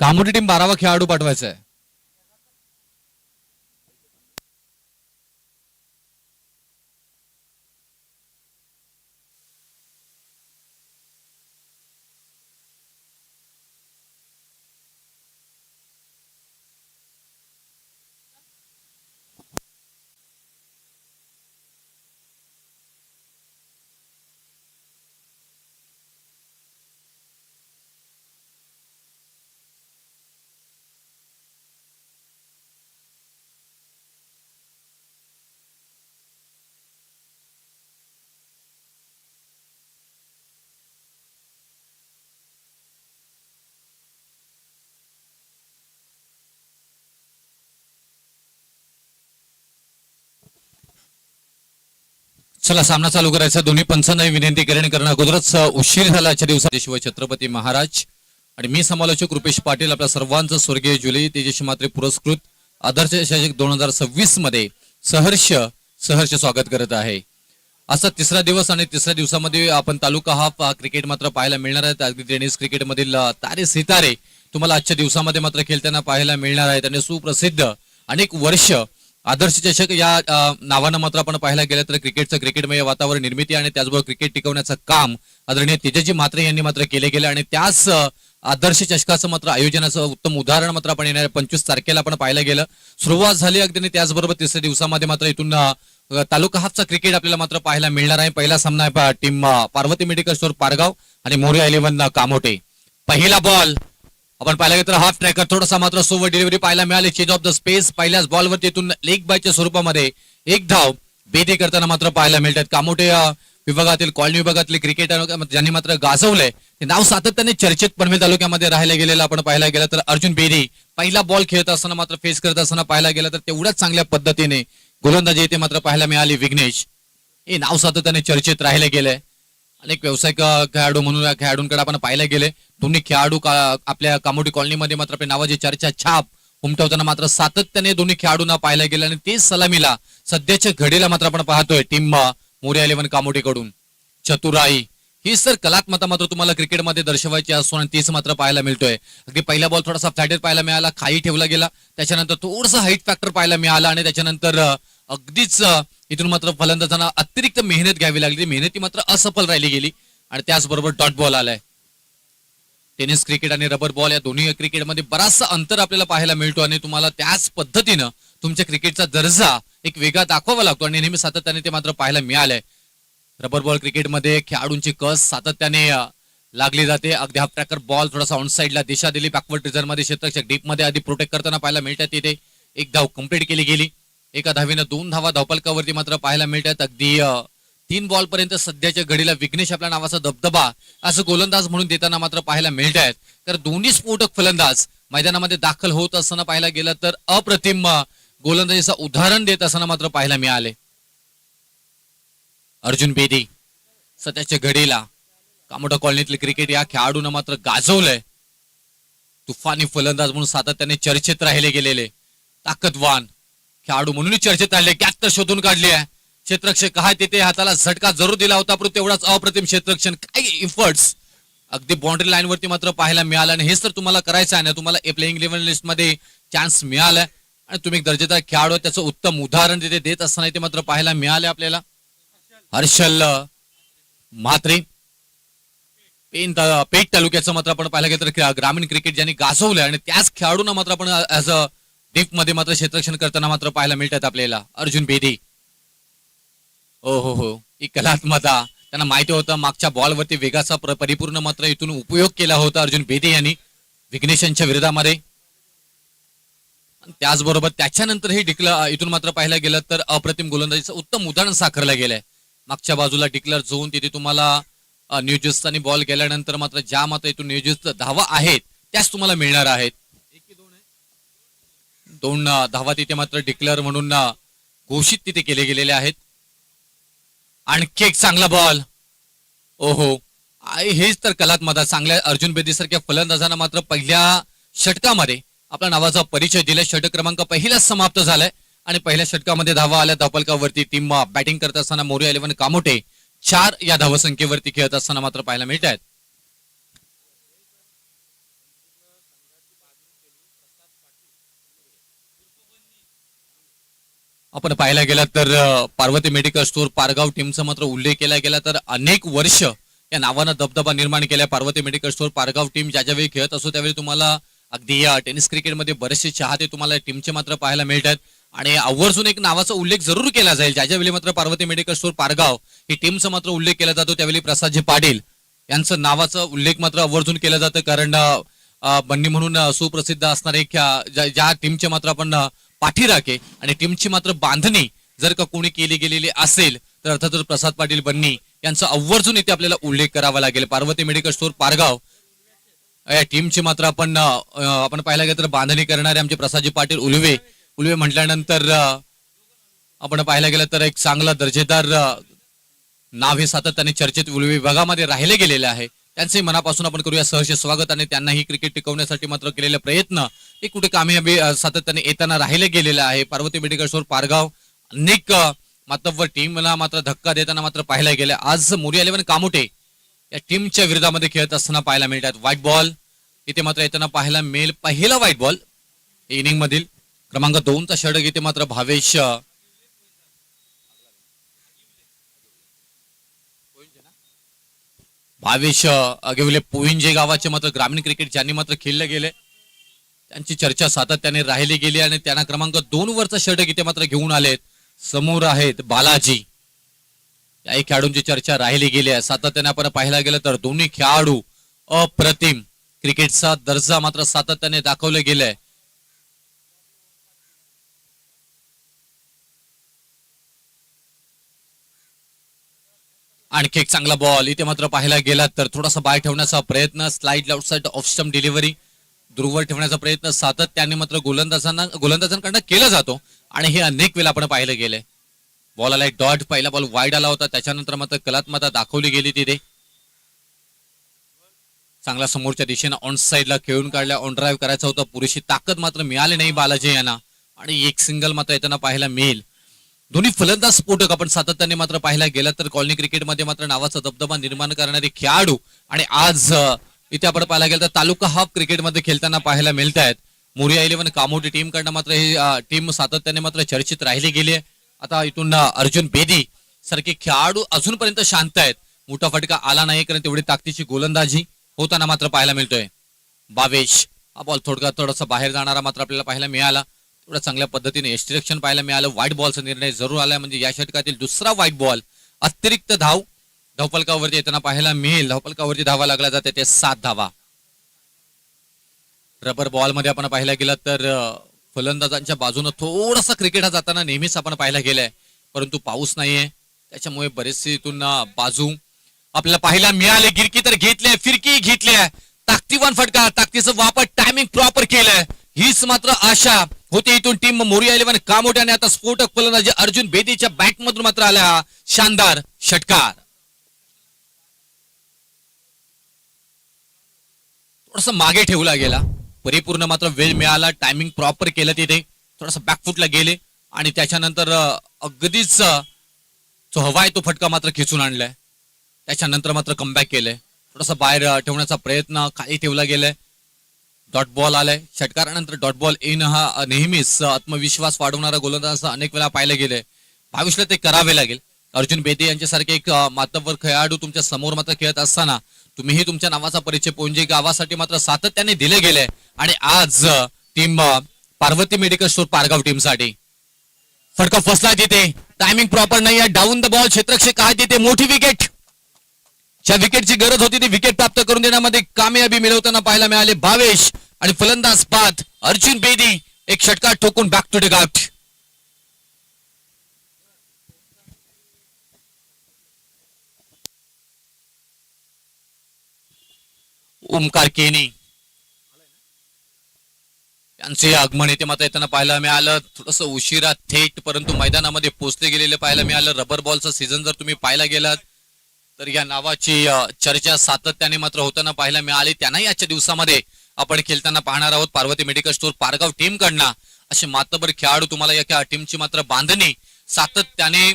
कामोठी team 12वा खेळाडू पाठवायचा आहे. चला सामना चालू करायचा. दोन्ही पंचांना विनंती करणे अगोदरच उशीर झाला आजच्या दिवसात. शिवाय छत्रपती महाराज आणि मी समालोचक रुपेश पाटील आपल्या सर्वांचं स्वर्गीय जुलै तेजस्वी मात्रे पुरस्कृत आदर्श शासक 2026 मध्ये सहर्ष स्वागत करत आहे. असा तिसरा दिवस आणि तिसऱ्या दिवसामध्ये आपण तालुका हाफ क्रिकेट मात्र पाहायला मिळणार आहे. अगदी टेनिस क्रिकेट मधील तारे सितारे तुम्हाला आजच्या दिवसामध्ये मात्र खेळताना पाहायला मिळणार आहेत. आणि सुप्रसिद्ध अनेक वर्ष आदर्श चषक या नावानं मात्र आपण पाहायला गेलं तर क्रिकेटमय वातावरण निर्मिती आणि त्याचबरोबर क्रिकेट टिकवण्याचं काम आदरणीय तेजस्वी मात्रे यांनी मात्र केले गेले. आणि त्याच आदर्श चषकाचं मात्र आयोजनाचं उत्तम उदाहरण मात्र आपण येणाऱ्या 25 तारखेला आपण पाहायला गेलं. सुरुवात झाली अगदी. त्याचबरोबर तिसऱ्या दिवसामध्ये मात्र इथून तालुका हाफचा क्रिकेट आपल्याला मात्र पाहायला मिळणार आहे. पहिला सामना आहे team Parvati medical store Pargaon आणि मोरया 11 कामोठे. पहिला बॉल आपण पाहिला गेलं तर हाफ ट्रॅकर थोडासा मात्र सोवर डिलिव्हरी पाहायला मिळाली. चेंज ऑफ द स्पेस पहिल्याच बॉलवरती इथून लेग बायच्या स्वरूपामध्ये एक धाव बेदी करताना मात्र पाहायला मिळतात. कामोठे विभागातील कॉलनी विभागातले क्रिकेटर ज्यांनी मात्र गाजवलंय ते नाव सातत्याने चर्चेत पनवेल तालुक्यामध्ये राहायला गेलेलं आपण पाहायला गेलं तर अर्जुन बेदी पहिला बॉल खेळत असताना मात्र फेस करत असताना पाहायला गेलं तर तेवढ्याच चांगल्या पद्धतीने गोलंदाजी इथे मात्र पाहायला मिळाली. विघ्नेश हे नाव सातत्याने चर्चेत राहिले गेले. अनेक व्यावसायिक खेळाडू म्हणून या खेळाडूंकडे आपण पाहायला गेले. दोन्ही खेळाडू आपल्या कामोठी कॉलनीमध्ये मात्र आपल्या नावाची चर्चा छाप उमटवताना मात्र सातत्याने दोन्ही खेळाडूंना पाहायला गेले. आणि तेच सलामीला सध्याच्या घडीला मात्र आपण पाहतोय टीम मोरया 11 कामोठीकडून चतुराई ही सर कलात्मकता मात्र तुम्हाला क्रिकेटमध्ये दर्शवायची असतो आणि तीच मात्र पाहायला मिळतोय. अगदी पहिला बॉल थोडासा फ्लॅटेड पाहायला मिळाला, खाली ठेवला गेला, त्याच्यानंतर थोडंसं हाईट फॅक्टर पाहायला मिळाला आणि त्याच्यानंतर अगदीच इथून मात्र फलंदाजांना अतिरिक्त मेहनत घ्यावी लागली. मेहनती मात्र असफल राहिली गेली आणि त्याचबरोबर डॉट बॉल आलाय. टेनिस क्रिकेट आणि रबर बॉल या दोन्ही क्रिकेटमध्ये बराचसा अंतर आपल्याला पाहायला मिळतो आणि तुम्हाला त्याच पद्धतीनं तुमच्या क्रिकेटचा दर्जा एक वेगळा दाखवावा लागतो आणि नेहमी सातत्याने ते मात्र पाहायला मिळालंय. रबर बॉल क्रिकेटमध्ये खेळाडूंची कस सातत्याने लागली जाते. अगदी हाफ ट्रॅकर बॉल थोडासा ऑन साईडला दिशा दिली, बॅकवर्ड रिझर्व मध्ये क्षेत्ररक्षक डीप मध्ये आधी प्रोटेक्ट करताना पाहायला मिळतात. तिथे एक धाव कंप्लीट केली गेली. एका धावीनं 2 धावा धावपलकावरती मात्र पाहायला मिळतात. अगदी 3 बॉल पर्यंत सध्याच्या घडीला विघ्नेश आपल्या नावाचा दबदबा असं गोलंदाज म्हणून देताना मात्र पाहायला मिळत आहेत. तर दोन्ही स्फोटक फलंदाज मैदानामध्ये दाखल होत असताना पाहायला गेलं तर अप्रतिम गोलंदाजीचं उदाहरण देत असताना मात्र पाहायला मिळाले. अर्जुन बेदी सध्याच्या घडीला कामोठा कॉलनीतले क्रिकेट या खेळाडूंना मात्र गाजवलंय. तुफानी फलंदाज म्हणून सातत्याने चर्चेत राहिले गेलेले ताकदवान खेळाडू म्हणून चर्चेत राहिले. कॅच तर शोधून काढली आहे. क्षेत्ररक्षक काय तिथे हाताला झटका जरूर दिला होता, परंतु तेवढाच अप्रतिम क्षेत्ररक्षण काय इफर्ट्स अगदी बाउंड्री लाईन वरती मात्र पाहायला मिळालं. आणि हेच तर तुम्हाला करायचं आहे ना, तुम्हाला प्लेइंग 11 लिस्ट मध्ये चान्स मिळालाय आणि तुम्ही एक दर्जेदार खेळाडू त्याचं उत्तम उदाहरण तिथे देत असताना ते मात्र पाहायला मिळाले आपल्याला. हर्षल म्हात्रे पेठ तालुक्याचं मात्र आपण पाहायला गेलं तर ग्रामीण क्रिकेट ज्यांनी गाजवलंय आणि त्याच खेळाडूंना मात्र आपण ऍज अ डीप मध्ये मात्र क्षेत्ररक्षण करताना मात्र पाहायला मिळतात आपल्याला. अर्जुन बेदी हो ही कलात्मकता त्यांना माहिती होतं. मागच्या बॉलवरती वेगाचा परिपूर्ण मात्र इथून उपयोग केला होता अर्जुन बेदी यांनी विघ्नेशांच्या विरोधामध्ये. त्याचबरोबर त्याच्यानंतर हे इथून मात्र पाहायला गेलं तर अप्रतिम गोलंदाजीचं उत्तम उदाहरण साकारलं गेलंय. मागच्या बाजूला डिक्लेअर झोन तिथे तुम्हाला नियोजित बॉल गेल्यानंतर मात्र ज्या मात्र इथून नियोजित धावा आहेत त्याच तुम्हाला मिळणार आहेत. 2 धावा तिथे मात्र डिक्लेअर म्हणून घोषित तिथे केले गेलेले आहेत. आणखी एक चांगला बॉल. ओहो हेच तर कलात्मकता. चांगल्या अर्जुन बेदी सारख्या फलंदाजांना मात्र पहिल्या षटकामध्ये आपल्या नावाचा परिचय दिला. षटक क्रमांक पहिलाच समाप्त झालाय आणि पहिल्या षटकामध्ये धावा आल्या धावपलकावरती. टीम बॅटिंग करत असताना मोरया 11 कामोठे 4 या धावसंख्येवरती खेळत असताना मात्र पाहायला मिळत आहेत. आपण पाहायला गेला तर पार्वती मेडिकल स्टोअर पारगाव टीमचा मात्र उल्लेख केला गेला तर अनेक वर्ष या नावानं दबदबा निर्माण केलाय Parvati medical store Pargaon team ज्यावेळी खेळत असो त्यावेळी तुम्हाला अगदी या टेनिस क्रिकेटमध्ये बरेचसे चाहते तुम्हाला टीमचे मात्र पाहायला मिळतात आणि आवर्जून एक नावाचा उल्लेख जरूर केला जाईल ज्यावेळी मात्र पार्वती मेडिकल स्टोअर पारगाव ही टीमचा मात्र उल्लेख केला जातो त्यावेळी प्रसादजी पाटील यांचं नावाचा उल्लेख मात्र आवर्जून केला जातं कारण बन्नी म्हणून सुप्रसिद्ध असणारे ज्या टीमचे मात्र आपण पाठीराखे आणि टीमची मात्र बांधणी जर का कोणी केली गेलेली असेल तर अर्थातच प्रसाद पाटील बन्नी यांचा आवर्जून इथे आपल्याला उल्लेख करावा लागेल पार्वती मेडिकल स्टोअर पारगाव या टीमची मात्र आपण पाहायला गेलं तर बांधणी करणारे आमचे प्रसादजी पाटील उलवे म्हटल्यानंतर आपण पाहायला गेलं तर एक चांगला दर्जेदार नाव हे सातत्याने चर्चेत उलवे विभागामध्ये राहिले गेलेले आहे त्यांचे मनापासून आपण करूया सहर्ष स्वागत आणि त्यांनाही क्रिकेट टिकवण्यासाठी मात्र केलेले प्रयत्न हे कुठे कामयाबी सातत्याने येताना राहिले गेलेले आहे पार्वती मेडिकल स्टोअर पारगाव अनेक मातब्बर टीमला मात्र धक्का देताना मात्र पाहायला गेले आज मोरिया 11 कामोटे या टीमच्या विरोधामध्ये खेळत असताना पाहायला मिळतात व्हाईट बॉल इथे मात्र येताना पाहायला मिळेल पहिला व्हाईट बॉल इनिंग मधील क्रमांक 2चा षटक इथे मात्र भावेश अगेवले पोईंजे गावाचे मात्र ग्रामीण क्रिकेट ज्यांनी मात्र खेळले गेले त्यांची चर्चा सातत्याने राहिली गेली आणि त्यांना क्रमांक 2 वरचा षटक इथे मात्र घेऊन आलेत समोर आहेत बालाजी याही खेळाडूंची चर्चा राहिली गेली आहे सातत्याने आपण पाहायला गेलं तर दोन्ही खेळाडू अप्रतिम क्रिकेटचा दर्जा मात्र सातत्याने दाखवले गेले आणखी एक चांगला बॉल इथे मात्र पाहायला गेला तर थोडासा बाय ठेवण्याचा प्रयत्न slide outside off stump delivery दूरवर ठेवण्याचा प्रयत्न सातत्याने मात्र गोलंदाजांकडनं केला जातो आणि हे अनेक वेळा आपण पाहिलं गेले बॉल आला एक डॉट पहिला बॉल वाईड आला होता त्याच्यानंतर मात्र कलात्मकता दाखवली गेली तिथे चांगला समोरच्या दिशेने ऑन साइडला खेळून काढल्या ऑन ड्राईव्ह करायचा होता पुरेशी ताकद मात्र मिळाली नाही बालाजी यांना आणि एक सिंगल मात्र येताना पाहायला मिळेल दोन्ही फलंदाज स्फोटक आपण सातत्याने मात्र पाहायला गेलं तर कॉलनी क्रिकेटमध्ये मात्र नावाचा दबदबा निर्माण करणारे खेळाडू आणि आज इथे आपण पाहायला गेलं तर तालुका हाफ क्रिकेटमध्ये खेळताना पाहायला मिळत आहेत मोरिया 11 कामोटी टीम कडनं मात्र ही टीम सातत्याने मात्र चर्चेत राहिली गेली आहे आता इथून अर्जुन बेदी सारखे खेळाडू अजूनपर्यंत शांत आहेत मोठा फटका आला नाही कारण तेवढी ताकदीची गोलंदाजी होताना मात्र पाहायला मिळतोय भावेश हा बॉल थोडासा बाहेर जाणारा मात्र आपल्याला पाहायला मिळाला थोड्या चांगल्या पद्धतीने एक्स्ट्रॅक्शन पाहायला मिळालं व्हाईट बॉलचा निर्णय जरूर आलाय म्हणजे या षटकातील दुसरा व्हाईट बॉल अतिरिक्त धावफलकावरती येताना पाहायला मिळेल धावफलकावरती धावा लागला जाते ते 7 धावा रबर बॉल मध्ये आपण पाहायला गेलं तर फलंदाजांच्या बाजूने थोडासा क्रिकेट हा जाताना नेहमीच आपण पाहायला गेलाय परंतु पाऊस नाहीये त्याच्यामुळे बरेचसे इथून बाजू आपल्याला पाहायला मिळाले गिरकी तर घेतले फिरकी घेतली ताकदीवान फटका ताकदीचा वापर टायमिंग प्रॉपर केलाय हीच मात्र आशा होती इथून टीम मोरिया 11 कामोट्याने आता स्फोटक फलंदाजी अर्जुन बेदीच्या बॅट मधून मात्र आला शानदार षटकार थोडासा मागे ठेवला गेला परिपूर्ण मात्र वेळ मिळाला टायमिंग प्रॉपर केलं तिथे थोडासा बॅकफुटला गेले आणि त्याच्यानंतर अगदीच जो हवा आहे तो फटका मात्र खेचून आणलाय त्याच्यानंतर मात्र कमबॅक केलंय थोडासा बाहेर ठेवण्याचा प्रयत्न खाली ठेवला गेलाय डॉट बॉल आलाय षटकारानंतर डॉट बॉल येणं हा नेहमीच आत्मविश्वास वाढवणारा गोलंदाज अनेक वेळा पाहिलं गेलंय भाविष्यात ते करावे लागेल अर्जुन बेदी यांच्यासारखे एक मातब्बर खेळाडू तुमच्या समोर मात्र खेळत असताना तुम्हीही तुमच्या नावाचा परिचय पोंजे गावासाठी मात्र सातत्याने दिले गेले आणि आज team Parvati medical store Pargaon team साठी फटका फसला तिथे टायमिंग प्रॉपर नाही डाऊन द बॉल क्षेत्ररक्षक आहे तिथे मोठी विकेट ज्या विकेटची गरज होती ती विकेट प्राप्त करून देण्यामध्ये कामयाबी मिळवताना पाहायला मिळाले भावेश आणि फलंदाज बाद अर्जुन बेदी एक षटकार ठोकून back to the out Omkar Keni यांचे आगमन इथे मात्र येताना पाहायला मिळालं थोडस उशिरा थेट परंतु मैदानामध्ये पोहोचले गेलेले पाहायला मिळालं रबर बॉलचा सीझन जर तुम्ही पाहायला गेलात तर या नावाची चर्चा सातत्याने मात्र होताना पाहायला मिळाली त्यांनाही आजच्या दिवसामध्ये आपण खेळताना पाहणार आहोत Parvati medical store Pargaon team कडनं असे मातबर खेळाडू तुम्हाला या टीमची मात्र बांधणी सातत्याने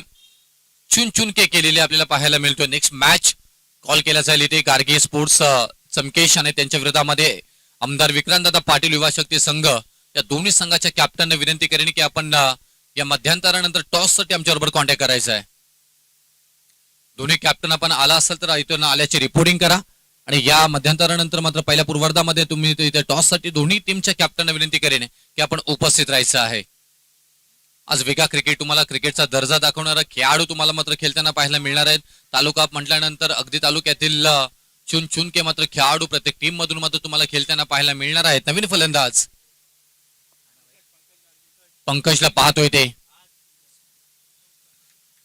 चुनके केलेली आपल्याला पाहायला मिळतोय नेक्स्ट मॅच कॉल केला जाईल इथे गार्गी स्पोर्ट्स चमकेश आणि त्यांच्या विरोधामध्ये आमदार विक्रांतदादा पाटील युवा शक्ती संघ या दोन्ही संघाच्या कॅप्टनने विनंती करेन की आपण या मध्यंतरानंतर टॉस साठी आमच्याबरोबर कॉन्टॅक्ट करायचा आहे. दोन्ही कॅप्टन आपण आला असेल तर इथून आल्याची रिपोर्टिंग करा. आणि या मध्यंतरानंतर मात्र पहिल्या पूर्वार्धामध्ये तुम्ही इथे टॉस साठी दोन्ही टीमच्या कॅप्टनना विनंती करेन की आपण उपस्थित राहायचं आहे. आज वेगळा क्रिकेट, तुम्हाला क्रिकेटचा दर्जा दाखवणारा खेळाडू तुम्हाला मात्र खेळताना पाहायला मिळणार आहेत. तालुका म्हटल्यानंतर अगदी तालुक्यातील चुन के मात्र खेळाडू प्रत्येक टीम मधून मात्र तुम्हाला खेळताना पाहायला मिळणार आहेत. नवीन फलंदाज पंकजला पाहतोय ते,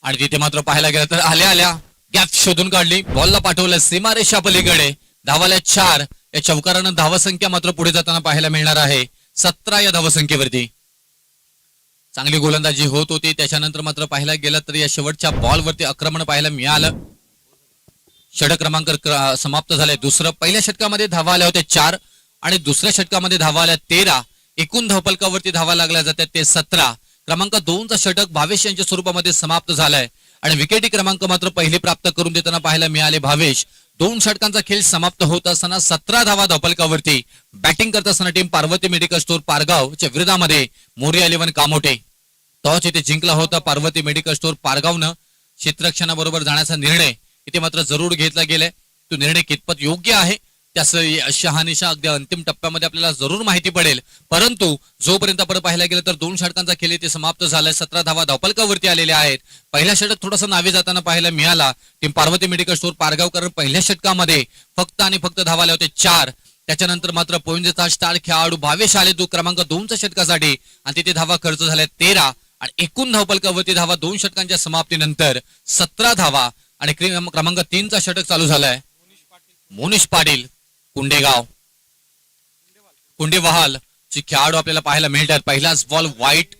आणि तिथे मात्र पाहायला गेलं तर आल्या गॅप शोधून काढली, बॉलला पाठवलं सीमारेषा पलीकडे. धावाल्या 4. या चौकारानं धावसंख्या मात्र पुढे जाताना पाहायला मिळणार आहे 17 या धावसंख्येवरती. चांगली गोलंदाजी होत होती. त्याच्यानंतर मात्र पाहायला गेलं तर या शेवटच्या बॉलवरती आक्रमण पाहायला मिळालं. षटक क्रमांक समाप्त झाले. दुसरं, पहिल्या षटकामध्ये धावा आल्या होत्या 4 आणि दुसऱ्या षटकामध्ये धावा आल्या 13. एकूण धावफलकावरती धावा लागल्या जातात ते 17. क्रमांक 2चा षटक भावेश यांच्या स्वरूपामध्ये समाप्त झालाय आणि विकेटी क्रमांक मात्र पहिले प्राप्त करून देताना पाहायला मिळाले भावेश. 2 षटकांचा खेळ समाप्त होत असताना 17 धावा धावफलकावरती. बॅटिंग करत असताना टीम पार्वती मेडिकल स्टोर पारगावच्या विरोधामध्ये मोरिया 11 कामोठे. टॉस इथे जिंकला होता पार्वती मेडिकल स्टोर पारगावनं. क्षेत्ररक्षणाबरोबर जाण्याचा निर्णय इथे मात्र जरूर घेतला गेलाय. तो निर्णय कितपत योग्य आहे त्याचं शहानिशा अगदी अंतिम टप्प्यामध्ये आपल्याला जरूर माहिती पडेल. परंतु जोपर्यंत आपण पाहायला गेलं तर 2 षटकांचा खेळ ते समाप्त झालाय. 17 धावा धावफलकावरती आलेल्या आहेत. पहिल्या षटक थोडासा नावे जाताना पाहायला मिळाला. Team Parvati medical store Pargaonkar पहिल्या षटकामध्ये फक्त आणि फक्त धावा आल्या होत्या 4. त्याच्यानंतर मात्र पोइंटचा स्टार खेळाडू भावेश आले तो क्रमांक 2च्या षटकासाठी आणि तिथे धावा खर्च झाल्या 13. आणि एकूण धावफलकावरती धावा 2 षटकांच्या समाप्तीनंतर 17 धावा. आणि क्रमांक 3चा षटक चालू झालाय मोनिश पाटील कुंडेवाल ची खेळाडू आपल्याला पाहायला मिळतात. पहिलाच बॉल वाईट.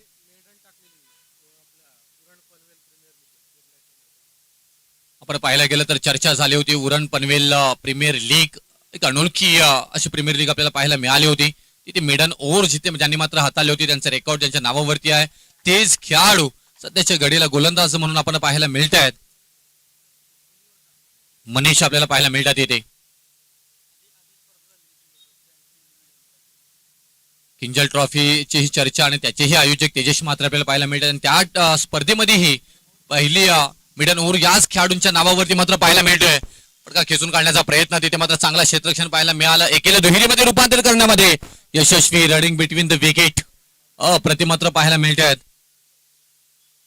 आपण पाहायला गेलं तर चर्चा झाली होती उरण पनवेल प्रीमियर लीग, एक अनोळखी अशी प्रीमियर लीग आपल्याला पाहायला मिळाली होती. तिथे मिडन ओव्हर जिथे ज्यांनी मात्र हाताळले होते त्यांचा रेकॉर्ड ज्यांच्या नावावरती आहे तेच खेळाडू सध्याच्या घडीला गोलंदाज म्हणून आपण पाहायला मिळत आहेत. मनीष आपल्याला पाहायला मिळतात इथे. किंजल ट्रॉफीची ही चर्चा आणि त्याचेही आयोजक तेजस मात्र आपल्याला पाहायला मिळतात. आणि त्या स्पर्धेमध्येही पहिली मिडन ओव्हर याच खेळाडूंच्या नावावरती मात्र पाहायला मिळतोय. फटका खेचून काढण्याचा प्रयत्न तिथे मात्र चांगला क्षेत्ररक्षण पाहायला मिळालं. एकेला दुहेरीमध्ये रूपांतर करण्यामध्ये यशस्वी. रनिंग बिटवीन द विकेट अप्रतिम मात्र पाहायला मिळत आहेत.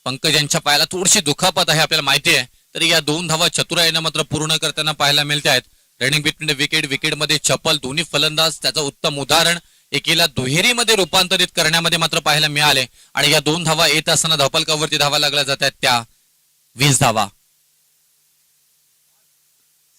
पंकज यांच्या पायाला थोडीशी दुखापत आहे आपल्याला माहिती आहे, तरी या 2 धावा चतुराईनं मात्र पूर्ण करताना पाहायला मिळत आहेत. रनिंग बिटवीन द विकेट, विकेटमध्ये चपल दोन्ही फलंदाज त्याचं उत्तम उदाहरण. एकीला दुहेरीमध्ये रूपांतरित करण्यामध्ये मात्र पाहायला मिळाले. आणि या 2 धावा येत असताना धावफलकावरती धावा लागल्या जातात त्या 20 धावा.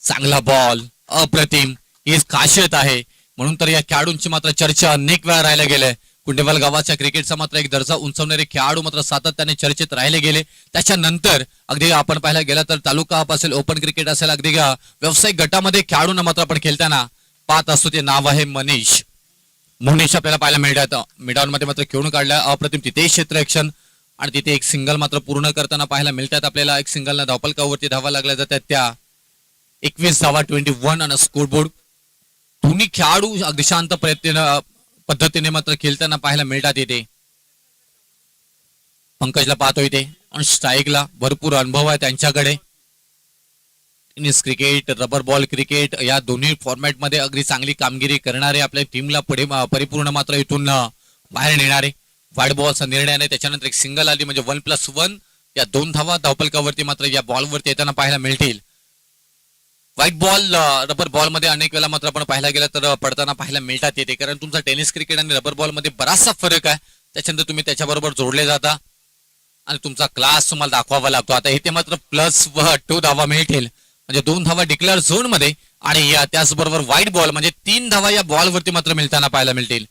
चांगला बॉल, अप्रतिम, ही खासियत आहे. म्हणून तर या खेळाडूंची मात्र चर्चा अनेक वेळा राहायला गेले. कुंडेवाल गावाच्या क्रिकेटचा मात्र एक दर्जा उंचावणारे खेळाडू मात्र सातत्याने चर्चेत राहिले गेले. त्याच्यानंतर अगदी आपण पाहायला गेला तर तालुका असेल, ओपन क्रिकेट असेल, अगदी व्यावसायिक गटामध्ये खेळाडूंना मात्र आपण खेळताना पाहत असतो. ते नाव आहे मनीष आपल्याला पाहायला मिळतात. मिडॉन मध्ये मात्र खेळून काढल्या अप्रतिम. तिथे क्षेत्ररक्षण आणि तिथे एक सिंगल मात्र पूर्ण करताना पाहायला मिळतात आपल्याला. एक सिंगलला धावफलकावरती धावा लागल्या जातात त्या 21 धावा 21 आणि स्कोरबोर्ड. दोन्ही खेळाडू अगदी शांत पद्धतीने मात्र खेळताना पाहायला मिळतात येते. पंकजला पाहतो इथे आणि स्ट्राईकला भरपूर अनुभव आहे त्यांच्याकडे. Tennis cricket, rubber ball cricket या दोन्ही फॉर्मॅट मध्ये अगदी चांगली कामगिरी करणारे, आपल्या टीमला पुढे परिपूर्ण मात्र इथून बाहेर नेणारे. व्हाईट बॉलचा निर्णयाने त्याच्यानंतर एक सिंगल आली म्हणजे 1+1 या 2 धावा धावफलकावरती मात्र या बॉलवरती येताना पाहायला मिळतील. व्हाईट बॉल रबर बॉल मध्ये अनेक वेळा मात्र आपण पाहायला गेलं तर पडताना पाहायला मिळतात येते, कारण तुमचा टेनिस क्रिकेट आणि रबर बॉल मध्ये बराचसा फरक आहे. त्याच्यानंतर तुम्ही त्याच्याबरोबर जोडले जाता आणि तुमचा क्लास तुम्हाला दाखवावा लागतो. आता इथे मात्र +2 धावा मिळतील म्हणजे 2 धावा डिक्लेअर झोन मध्ये आणि त्याचबरोबर व्हाईट बॉल म्हणजे 3 धावा या बॉलवरती मात्र मिळताना पाहायला मिळतील.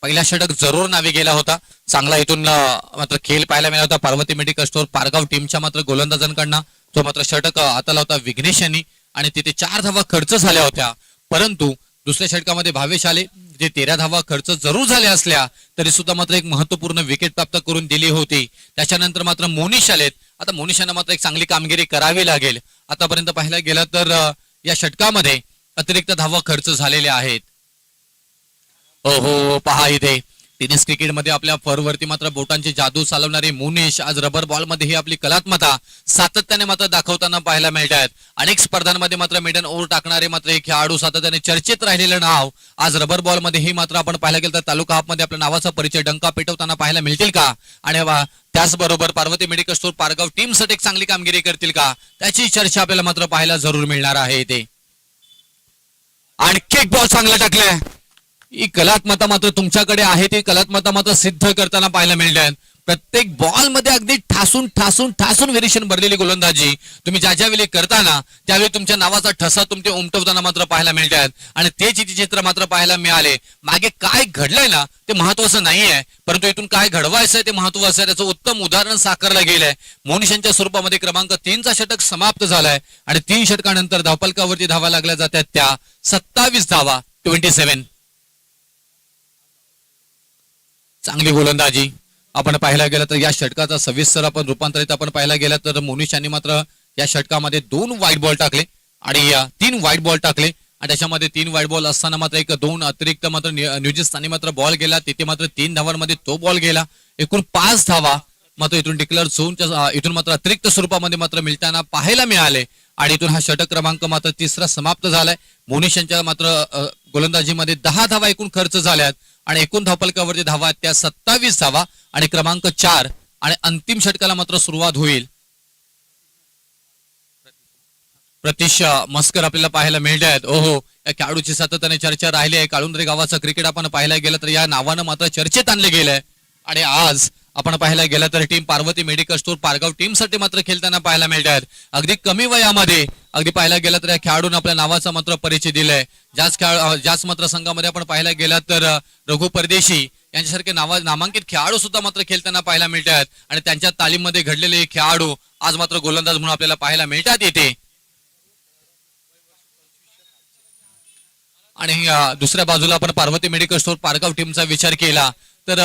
पहिला षटक जरूर नावे गेला होता. चांगला इथून मात्र खेळ पाहायला मिळाला होता पार्वती मेडिकल स्टोर पारगाव टीमच्या मात्र गोलंदाजांकडनं. तो मात्र षटक हाताला होता विघ्नेश यांनी आणि तिथे 4 धावा खर्च झाल्या होत्या. परंतु दुसऱ्या षटकामध्ये भावेश आले, जे 13 धावा खर्च जरूर झाल्या असल्या तरी सुद्धा मात्र एक महत्वपूर्ण विकेट प्राप्त करून दिली होती. त्याच्यानंतर मात्र मोनिश आलेत. आता मोनिशांना मात्र एक चांगली कामगिरी करावी लागेल. आतापर्यंत पाहायला गेलं तर या षटकामध्ये अतिरिक्त धावा खर्च झालेल्या आहेत. हो पहा इथे टेनिस क्रिकेटमध्ये आपल्या फरवरती मात्र बोटांची जादू चालवणारे मुनीश आज रबर बॉल मध्ये ही आपली कलात्मता सातत्याने मात्र दाखवताना पाहायला मिळत आहेत. अनेक स्पर्धांमध्ये मात्र मेडन ओव्हर टाकणारे मात्र हे खेळाडू सातत्याने चर्चेत राहिलेलं नाव आज रबर बॉल मध्ये ही मात्र आपण पाहायला गेलं तर तालुका हाफ मध्ये आपल्या नावाचा परिचय डंका पेटवताना पाहायला मिळतील का? आणि त्याचबरोबर Parvati medical store Pargaon team साठी एक चांगली कामगिरी करतील का? त्याची चर्चा आपल्याला मात्र पाहायला जरूर मिळणार आहे. इथे आणखी एक बॉल चांगला टाकलाय. ही कलात्मता मात्र तुमच्याकडे आहे, ती कलात्मता मात्र सिद्ध करताना पाहायला मिळतात. प्रत्येक बॉल मध्ये अगदी ठासून ठासून ठासून व्हेरिएशन भरलेली गोलंदाजी तुम्ही ज्या वेळी करताना त्यावेळी तुमच्या नावाचा ठसा तुमचे उमटवताना मात्र पाहायला मिळतात. आणि ते चित्र मात्र पाहायला मिळाले. मागे काय घडलंय ना ते महत्वाचं नाहीये, परंतु इथून काय घडवायचं आहे ते महत्वाचं आहे. त्याचं उत्तम उदाहरण साकारलं गेलंय. मोनिशांच्या स्वरूपामध्ये क्रमांक 3चा षटक समाप्त झालाय आणि 3 षटकानंतर धावफलकावरती धावा लागल्या जातात त्या 27 धावा 27. चांगली गोलंदाजी आपण पाहायला गेलं तर या षटकाचा सविस्तर आपण रूपांतरित आपण पाहायला गेलं तर मोनिश यांनी मात्र या षटकामध्ये 2 वाईट बॉल टाकले आणि 3 वाईट बॉल टाकले आणि त्याच्यामध्ये 3 वाईट बॉल असताना मात्र एक 2 अतिरिक्त मात्र न्यूझीलंडने मात्र बॉल गेला, तिथे मात्र 3 धावांमध्ये तो बॉल गेला. एकूण 5 धावा मात्र इथून डिक्लेअर झोनच्या इथून मात्र अतिरिक्त स्वरूपामध्ये मात्र मिळताना पाहायला मिळाले आणि इथून हा षटक क्रमांक मात्र 3रा समाप्त झालाय. मोनिश यांच्या मात्र गोलंदाजीमध्ये 10 धावा एकूण खर्च झाल्यात आणि एकूण धावफलकावरती धावा त्या 27 धावा आणि क्रमांक 4 आणि अंतिम षटकाला मात्र सुरुवात होईल. प्रतीश मस्कर आपल्याला पाहायला मिळत आहेत. ओहो, या खेळाडूची सातत्याने चर्चा राहिली आहे. काळुंद्रे गावाचं क्रिकेट आपण पाहायला गेलं तर या नावानं मात्र चर्चेत आणले गेलंय आणि आज आपण पाहायला गेलं तर team Parvati medical store Pargaon team साठी मात्र खेळताना पाहायला मिळत आहेत. अगदी कमी वयामध्ये अगदी पाहायला गेलं तर या खेळाडून आपल्या नावाचा मात्र परिचय दिलाय. ज्याच मात्र संघामध्ये आपण पाहायला गेला तर रघु परदेशी यांच्यासारखे नामांकित खेळाडू सुद्धा मात्र खेळताना पाहायला मिळतात आणि त्यांच्या तालीममध्ये घडलेले खेळाडू आज मात्र गोलंदाज म्हणून आपल्याला पाहायला मिळतात येते. आणि दुसऱ्या बाजूला आपण पार्वती मेडिकल स्टोर पारगाव टीमचा विचार केला तर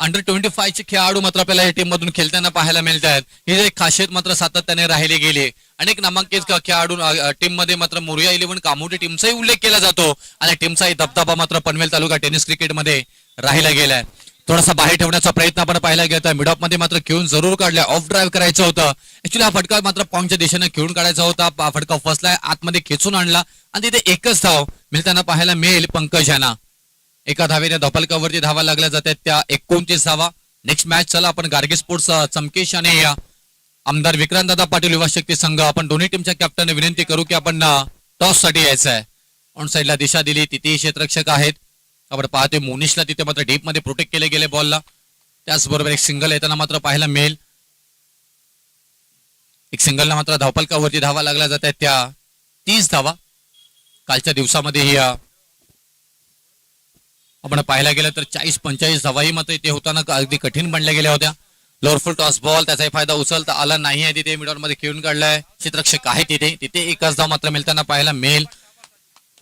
अंडर 25 चे खेळाडू मात्र आपल्याला या टीम मधून खेळताना पाहायला मिळतात. ही एक खासियत मात्र सातत्याने राहिले गेले. अनेक नामांकित खेळाडू टीम मध्ये मात्र मोरिया 11 कामोठी टीमचाही उल्लेख केला जातो आणि टीमचाही दबदबा मात्र पनवेल तालुका टेनिस क्रिकेटमध्ये राहिला गेलाय. थोडासा बाहेर ठेवण्याचा प्रयत्न आपण पाहायला गेला. मिड ऑफ मध्ये मात्र खेळून जरूर काढलाय. ऑफ ड्राईव्ह करायचं होतं. ऍक्च्युली हा फटका मात्र पॉईंटच्या दिशेने खेळून काढायचा होता. फटका फसलाय, आतमध्ये खेचून आणला आणि तिथे एकच धाव मिळताना पाहायला मिळेल पंकज यांना. एका धावेने धावफलकावरती धावा लागल्या जातात त्या 29 धावा. नेक्स्ट मॅच चला आपण गार्गे स्पोर्ट्स चमकेश आणि आमदार विक्रांतदादा पाटील युवा शक्ती संघ आपण दोन्ही टीमच्या कॅप्टनने विनंती करू की आपण टॉस साठी यायचं आहे. ऑन साईडला दिशा दिली, तिथे क्षेत्ररक्षक आहेत. आपण पाहतोय मोनिशला तिथे मात्र डीप मध्ये प्रोटेक्ट केले गेले बॉलला. त्याचबरोबर एक सिंगल येताना मात्र पाहायला मिळेल. एक सिंगलला मात्र धावफलकावरती धावा लागल्या जातात त्या 30 धावा. कालच्या दिवसामध्ये आपण पाहायला गेलं तर 40-45 धावाही मात्र इथे होताना अगदी कठीण बनल्या गेल्या होत्या. लोअर फुल टॉस बॉल त्याचाही फायदा उचलता आला नाही आहे. तिथे मिडॉन मध्ये खेळून काढलाय. क्षेत्ररक्षक आहे तिथे एकच धाव मात्र मिळताना पाहायला मिळेल.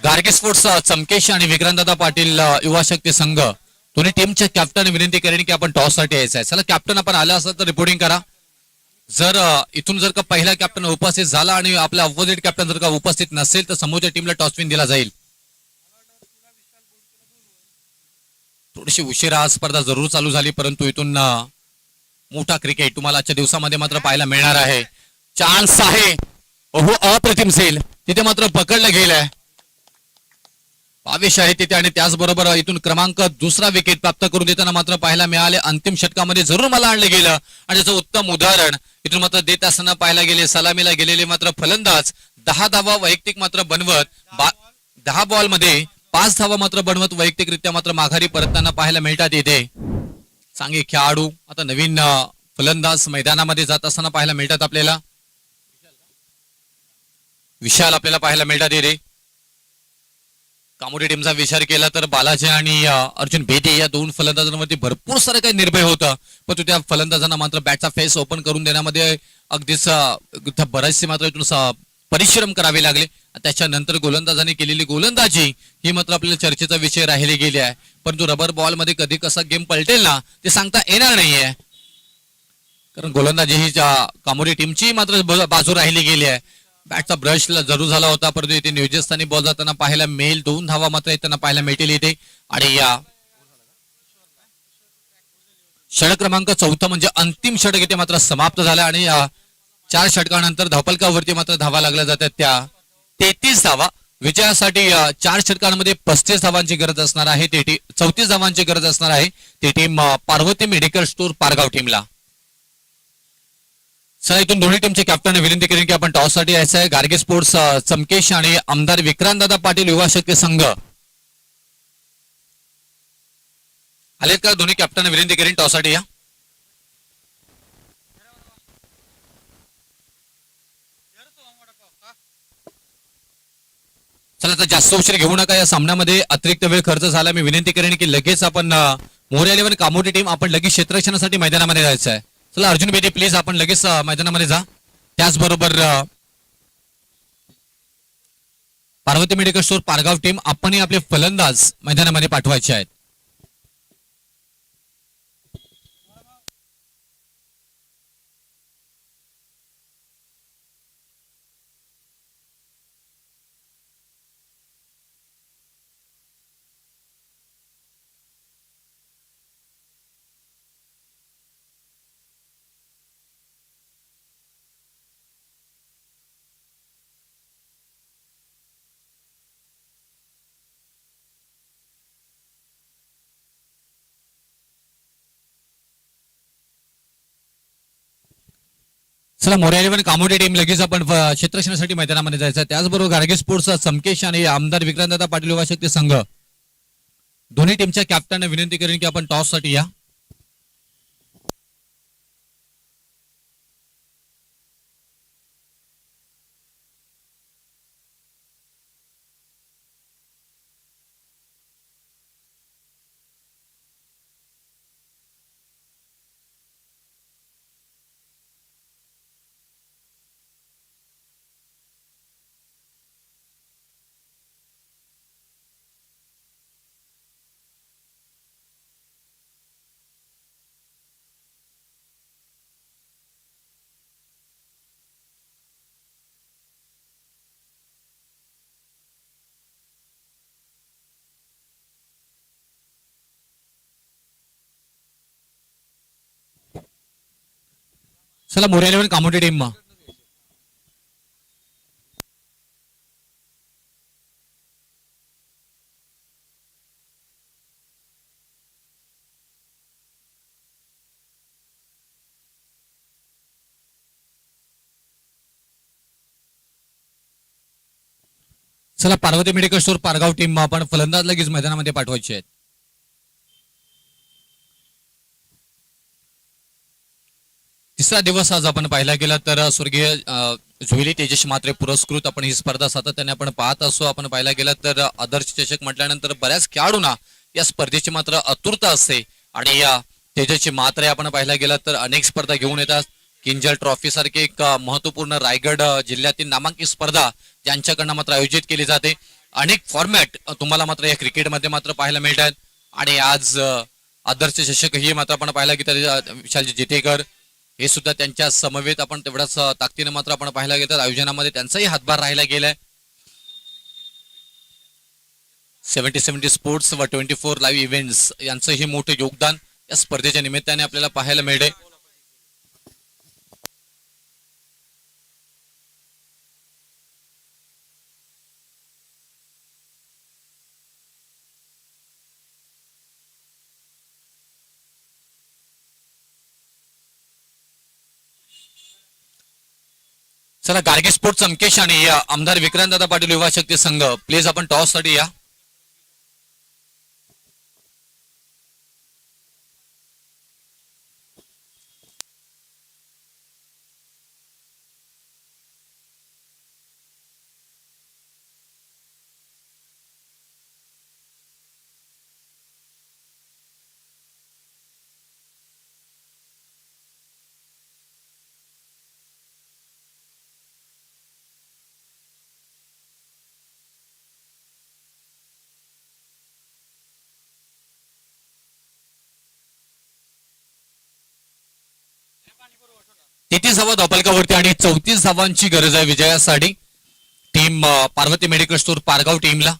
गार्गे स्पोर्ट्स चमकेश आणि विक्रांतदादा पाटील युवा शक्ती संघ दोन्ही टीमच्या कॅप्टन विनंती करेन की आपण टॉस साठी यायचं आहे. चला कॅप्टन आपण आला असेल तर रिपोर्टिंग करा. जर इथून जर का पहिला कॅप्टन उपस्थित झाला आणि आपला अपोजिट कॅप्टन जर का उपस्थित नसेल तर समोरच्या टीमला टॉस विन दिला जाईल. थोडीशी उशिरा आज स्पर्धा जरूर चालू झाली परंतु इथून मोठा क्रिकेट तुम्हाला आजच्या दिवसामध्ये मात्र पाहायला मिळणार आहे. चान्स आहे. ओहो, अप्रतिम सेल तिथे मात्र पकडलं गेलंय. आवेश आहे तिथे आणि त्याचबरोबर इथून क्रमांक 2रा विकेट प्राप्त करून देताना मात्र पाहायला मिळाले. अंतिम षटकामध्ये जरूर मला आणलं गेलं आणि त्याचं उत्तम उदाहरण इथून मात्र देत असताना पाहायला गेले. सलामीला गेलेले मात्र फलंदाज 10 धावा वैयक्तिक मात्र बनवत 10 बॉल मध्ये 5 धावा मात्र बनवत वैयक्तिकरित्या मात्र माघारी परतताना पाहायला मिळतात. येथे चांगले खेळाडू आता नवीन फलंदाज मैदानामध्ये जात असताना पाहायला मिळतात. आपल्याला विशाल आपल्याला पाहायला मिळतात. येथे कामोडी टीमचा विचार केला तर बालाजी आणि अर्जुन बेदी या 2 फलंदाजांवरती भरपूर सारं काही निर्भय होतं पण त्या फलंदाजांना मात्र बॅटचा फेस ओपन करून देण्यामध्ये अगदीच बरेचसे मात्र इथून परिश्रम करावे लागले. त्याच्यानंतर गोलंदाजांनी केलेली गोलंदाजी ही मात्र आपल्याला चर्चेचा विषय राहिले गेले आहे. परंतु रबर बॉल मध्ये कधी कसा गेम पलटेल ना ते सांगता येणार नाहीये कारण गोलंदाजी ही कामोडी टीमची मात्र बाजू राहिली गेली आहे. बॅटचा ब्रश जरूर झाला होता परंतु इथे न्यूझीलंडने बॉल जाताना पाहायला मिळेल. 2 धावा मात्र येताना पाहायला मिळतील इथे आणि षटक क्रमांक 4 म्हणजे अंतिम षटक इथे मात्र समाप्त झाला आणि 4 षटकानंतर धावफलकावरती मात्र धावा लागल्या जातात त्या 33 धावा विजयासाठी 4 षटकांमध्ये 35 धावांची गरज असणार आहे. 34 धावांची गरज असणार आहे ती team Parvati medical store Pargaon टीमला. चला इथून दोन्ही टीमचे कॅप्टन विनंती करेन की आपण टॉस साठी यायचं आहे. गार्गे स्पोर्ट्स चमकेश आणि आमदार विक्रांतदादा पाटील युवा शक्ती संघ आलेत का? दोन्ही कॅप्टन विनंती करेन टॉस साठी या. चला तर जास्त उशीर घेऊ नका. या सामन्यामध्ये अतिरिक्त वेळ खर्च झाला. मी विनंती करेन की लगेच आपण मोरे इलेव्हन कामोठी टीम आपण लगेच क्षेत्ररक्षणासाठी मैदानामध्ये जायचं आहे. चला अर्जुन बेदी प्लीज आपण लगेच मैदानामध्ये जा. त्याचबरोबर Parvati medical store Pargaon team आपणही आपले फलंदाज मैदानामध्ये पाठवायचे आहेत. चला मोरे इलेव्हन कामोठी टीम लगेच आपण क्षेत्ररक्षणासाठी मैदानामध्ये जायचं आहे. त्याचबरोबर गार्गे स्पोर्ट्स चमकेश आणि आमदार विक्रांतदादा पाटील युवा शक्ती संघ दोन्ही टीमच्या कॅप्टनने विनंती करेन की आपण टॉस साठी या. चला मोरे इलेव्हन कामोठी टीम चला Parvati medical store Pargaon team आपण फलंदाज लगेच मैदानामध्ये पाठवायचे आहेत. तिसरा दिवस आज आपण पाहिला गेला तर स्वर्गीय जुवेली तेजस मात्रे पुरस्कृत आपण ही स्पर्धा सातत्याने आपण पाहत असो. आपण पाहिला गेला तर आदर्श चषक म्हटल्यानंतर बऱ्याच खेळाडूंना या स्पर्धेची मात्र आतुरता असते आणि या तेजसची मात्रे आपण पाहिला गेला तर अनेक स्पर्धा घेऊन येतात. किंजल ट्रॉफी सारखी एक महत्वपूर्ण रायगड जिल्ह्यातील नामांकित स्पर्धा त्यांच्याकडनं मात्र आयोजित केली जाते. अनेक फॉर्मॅट तुम्हाला मात्र या क्रिकेटमध्ये मात्र पाहायला मिळतात आणि आज आदर्श चषक ही मात्र आपण पाहिला गेला विशालजी जितेकर हे सुद्धा त्यांच्या समवेत आपण तेवढ्याच ताकदीने मात्र आपण पाहायला गेलं आयोजनामध्ये त्यांचाही हातभार राहिला गेलाय. 70-70 स्पोर्ट्स व 24 लाईव्ह इव्हेंट्स यांचंही मोठं योगदान या स्पर्धेच्या निमित्ताने आपल्याला पाहायला मिळते. चला गार्गे स्पोर्ट्स चमकेश आणि आमदार विक्रांतदादा पाटील युवा शक्ती संघ प्लीज आपण टॉस साठी या. तेहतीस धावा धावफलकावरती आणि 34 धावांची गरज आहे विजयासाठी team Parvati medical store Pargaon टीमला.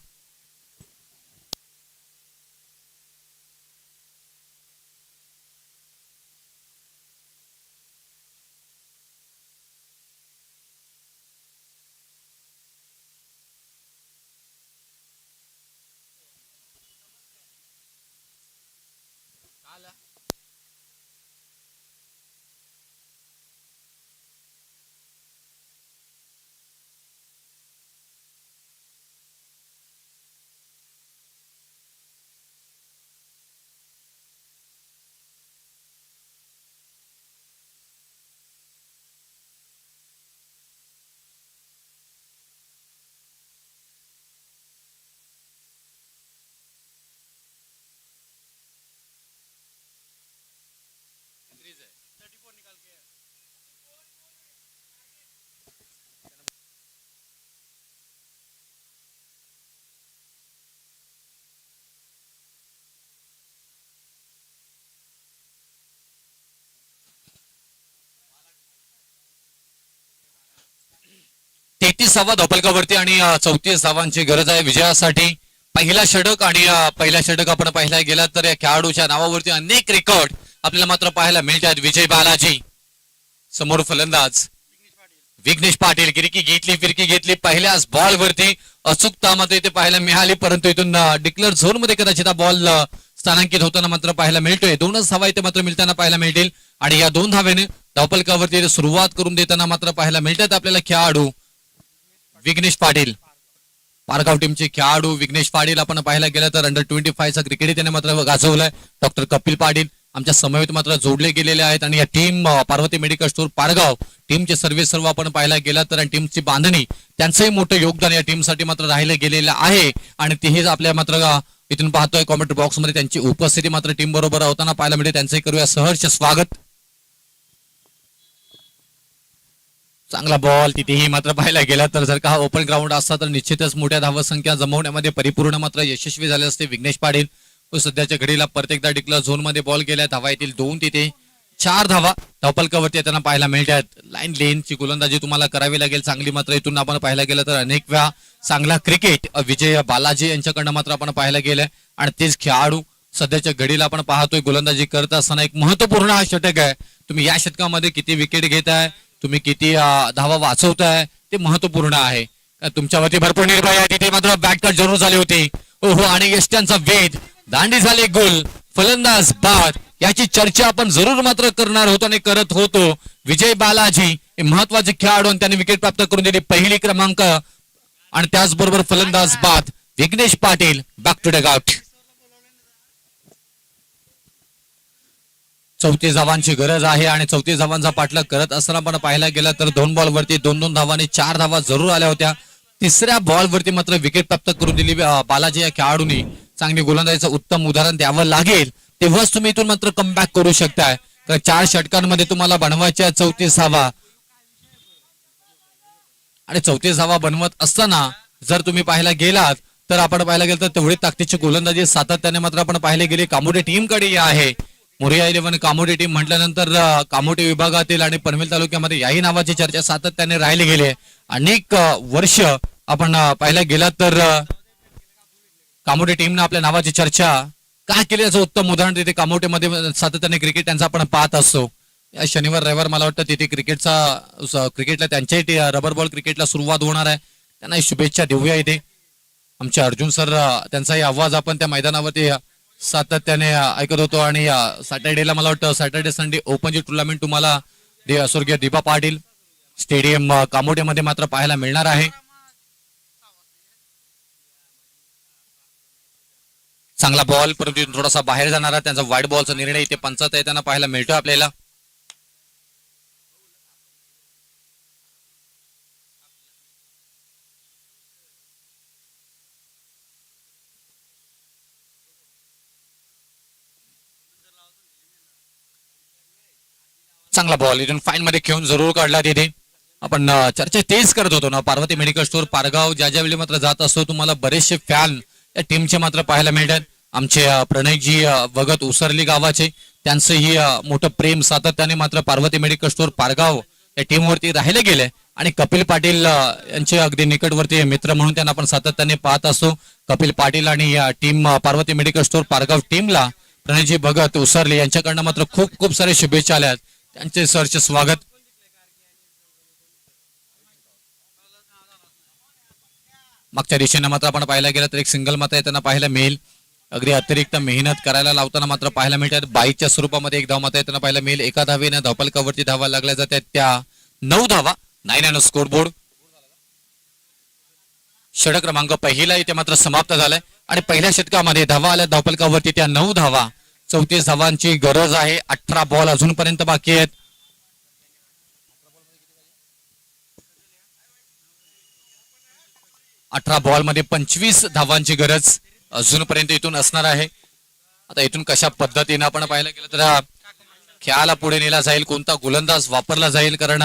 33वा धावफलकावरती आणि 34 धावांची गरज आहे विजयासाठी. पहिला षटक आणि पहिला षटक आपण पाहिला गेला तर या खेळाडूच्या नावावरती अनेक रेकॉर्ड आपल्याला मात्र पाहायला मिळतात. विजय बालाजी समोर फलंदाज विघ्नेश पाटील. फिरकी घेतली पहिल्याच बॉल वरती अचूकता मात्र इथे पाहायला मिळाली, परंतु इथून डिक्लेअर झोन मध्ये कदाचित हा बॉल स्थानांकित होताना मात्र पाहायला मिळतोय. 2च धावा इथे मात्र मिळताना पाहायला मिळतील आणि या 2 धावेने धावफलकावरती सुरुवात करून देताना मात्र पाहायला मिळतात आपल्याला खेळाडू विघ्नेश पाटील. पारगाव टीमचे खेळाडू विघ्नेश पाटील आपण पाहायला गेलं तर अंडर 25 चा क्रिकेट त्याने मात्र गाजवलाय. डॉक्टर कपिल पाटील आमच्या समवेत मात्र जोडले गेलेले आहेत आणि या team Parvati medical store Pargaon टीमचे सर्व आपण पाहायला गेला तर टीमची बांधणी त्यांचंही मोठं योगदान या टीमसाठी मात्र राहिलं गेलेलं आहे आणि तेही आपल्या मात्र इथून पाहतोय कॉमेंट बॉक्स मध्ये त्यांची उपस्थिती मात्र टीम बरोबर होताना पाहायला मिळते. त्यांचंही करूया सहर्ष स्वागत. चांगला बॉल तिथेही मात्र पाहायला गेला तर जर का हा ओपन ग्राउंड असता तर निश्चितच मोठ्या धावसंख्या जमवण्यामध्ये परिपूर्ण मात्र यशस्वी झाले असते विघ्नेश पाटील. सध्याच्या घडीला प्रत्येकदा डिक्लेअर झोन मध्ये बॉल गेल्या. धावा येतील 2 तिथे 4 धावा धावफलकावरती त्यांना पाहायला मिळतात. लाईन लेनची गोलंदाजी तुम्हाला करावी लागेल चांगली, मात्र इथून आपण पाहायला गेलं तर अनेक वेळा चांगला क्रिकेट विजय बालाजी यांच्याकडनं मात्र आपण पाहायला गेलंय आणि तेच खेळाडू सध्याच्या घडीला आपण पाहतोय गोलंदाजी करत असताना एक महत्वपूर्ण हा षटक आहे. तुम्ही या षटकामध्ये किती विकेट घेताय, तुम्ही किती धावा वाचवताय ते महत्वपूर्ण आहे. तुमच्यावरती भरपूर निर्भय आहे. तिथे मात्र बॅटकट जरूर झाली होती. ओहो आणि यष्ट्यांचा वेध दांडी झाले गोल फलंदाज बाद याची चर्चा आपण जरूर मात्र करणार होतो आणि करत होतो. विजय बालाजी हे महत्वाचे खेळाडू आणि त्यांनी विकेट प्राप्त करून दिली पहिली क्रमांक आणि त्याचबरोबर फलंदाज बाद Vighnesh Patil back to dugout. 34 धावांची गरज आहे आणि 34 धावांचा पाठलाग करत असताना पण पाहायला गेला तर 2 बॉल वरती 2-2 धावांनी 4 धावा जरूर आल्या होत्या. तिसऱ्या बॉल वरती मात्र विकेट प्राप्त करून दिली बालाजी या खेळाडूंनी. चांगली गोलंदाजीचं उत्तम उदाहरण द्यावं लागेल तेव्हाच तुम्ही इथून मात्र कमबॅक करू शकताय. तर 4 षटकांमध्ये तुम्हाला बनवायच्या 34 धावा आणि 34 धावा बनवत असताना जर तुम्ही पाहायला गेलात तर आपण पाहायला गेलं तर तेवढी ताकदीची गोलंदाजी सातत्याने मात्र आपण पाहिले गेले कामोडे टीम कडे आहे. मोरिया 11 कामोडे टीम म्हटल्यानंतर कामोडे विभागातील आणि पनवेल तालुक्यामध्ये याही नावाची चर्चा सातत्याने राहिली गेली. अनेक वर्ष आपण पाहायला गेलात तर कामोडे टीमनं आपल्या नावाची चर्चा काय केली याचं उत्तम उदाहरण तिथे कामोटेमध्ये सातत्याने क्रिकेट त्यांचा आपण पाहत असतो. या शनिवार रविवार मला वाटतं तिथे क्रिकेटला त्यांच्याही रबर बॉल क्रिकेटला सुरुवात होणार आहे. त्यांना शुभेच्छा देऊया. इथे आमचे अर्जुन सर त्यांचाही आवाज आपण त्या मैदानावरती सातत्याने ऐकत होतो आणि सॅटर्डेला मला वाटतं सॅटर्डे संडे ओपनची टुर्नामेंट तुम्हाला स्वर्गीय दिबा पाटील स्टेडियम कामोटेमध्ये मात्र पाहायला मिळणार आहे. चांगला बॉल परंतु थोडासा बाहेर जाणारा त्यांचा वाईड बॉलचा निर्णय इथे पंचायत येताना पाहायला मिळतोय आपल्याला. चांगला बॉल इथून फाईन मध्ये खेळून जरूर काढला. तिथे आपण चर्चा तेच करत होतो ना पार्वती मेडिकल स्टोअर पारगाव ज्या वेळी मात्र जात असतो तुम्हाला बरेचसे फॅन या टीमचे मात्र पाहायला मिळतात. आमचे प्रणयजी भगत उसरली गावाचे त्यांचंही मोठं प्रेम सातत्याने मात्र पार्वती मेडिकल स्टोअर पारगाव या टीमवरती राहिले गेले आणि कपिल पाटील यांचे अगदी निकटवर्ती मित्र म्हणून त्यांना आपण सातत्याने पाहत असतो. कपिल पाटील आणि या team Parvati medical store Pargaon टीमला प्रणयजी भगत उसरले यांच्याकडनं मात्र खूप खूप सारे शुभेच्छा आल्या. त्यांचे सरचे स्वागत. मागच्या दिशेने मात्र आपण पाहायला गेलं तर एक सिंगल मात्र त्यांना पाहायला मिळेल. अगदी अतिरिक्त मेहनत करायला लावताना मात्र पाहायला मिळतात. बाईच्या स्वरूपामध्ये एक धाव मात्र त्यांना पाहायला मिळेल. एका धावेने धावफलकावरती धावा लागल्या जातात त्या 9 धावा 9 स्कोरबोर्ड. षटक क्रमांक पहिला इथे मात्र समाप्त झालाय आणि पहिल्या षटकामध्ये धावा आल्या धावफलकावरती त्या 9 धावा. 34 धावांची गरज आहे. 18 बॉल अजूनपर्यंत बाकी आहेत. अठरा बॉल मध्ये 25 धावांची गरज अजूनपर्यंत इथून असणार आहे. आता इथून कशा पद्धतीने आपण पाहायला गेलं तर खेळाला पुढे नेला जाईल, कोणता गोलंदाज वापरला जाईल, कारण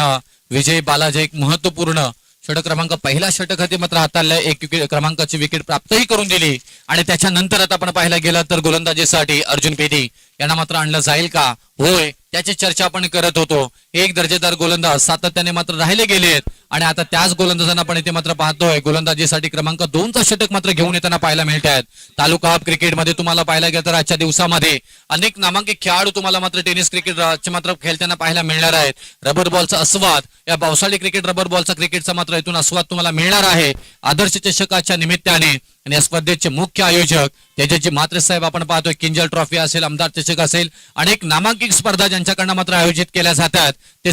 विजय बालाजी एक महत्वपूर्ण षटक क्रमांक पहिला षटक हाती मात्र हाताळला. 1 क्रमांकाची विकेट प्राप्तही करून दिली आणि त्याच्यानंतर आता आपण पाहायला गेलं तर गोलंदाजीसाठी अर्जुन पेदी यांना मात्र आणलं जाईल का? होय, त्याची चर्चा आपण करत होतो. एक दर्जेदार गोलंदाज सातत्याने मात्र राहिले गेलेत आणि आता त्याच गोलंदाजांना आपण इथे मात्र पाहतोय गोलंदाजीसाठी क्रमांक 2चा षटक मात्र घेऊन येताना पाहायला मिळत आहेत. तालुका हब क्रिकेटमध्ये तुम्हाला पाहायला गेलं तर आजच्या दिवसामध्ये अनेक नामांकित खेळाडू तुम्हाला मात्र टेनिस क्रिकेट मात्र खेळताना पाहायला मिळणार आहेत. रबर बॉलचा आस्वाद या पावसाळी क्रिकेट रबर बॉलचा क्रिकेटचा मात्र इथून आस्वाद तुम्हाला मिळणार आहे आदर्श चषकाच्या निमित्ताने. आणि या स्पर्धेचे मुख्य आयोजक तेजस्वी म्हात्रे साहेब आपण पाहतोय. किंजल ट्रॉफी असेल, आमदार चषक असेल, अनेक नामांकित स्पर्धा ज्यांच्याकडनं मात्र आयोजित केल्या जातात ते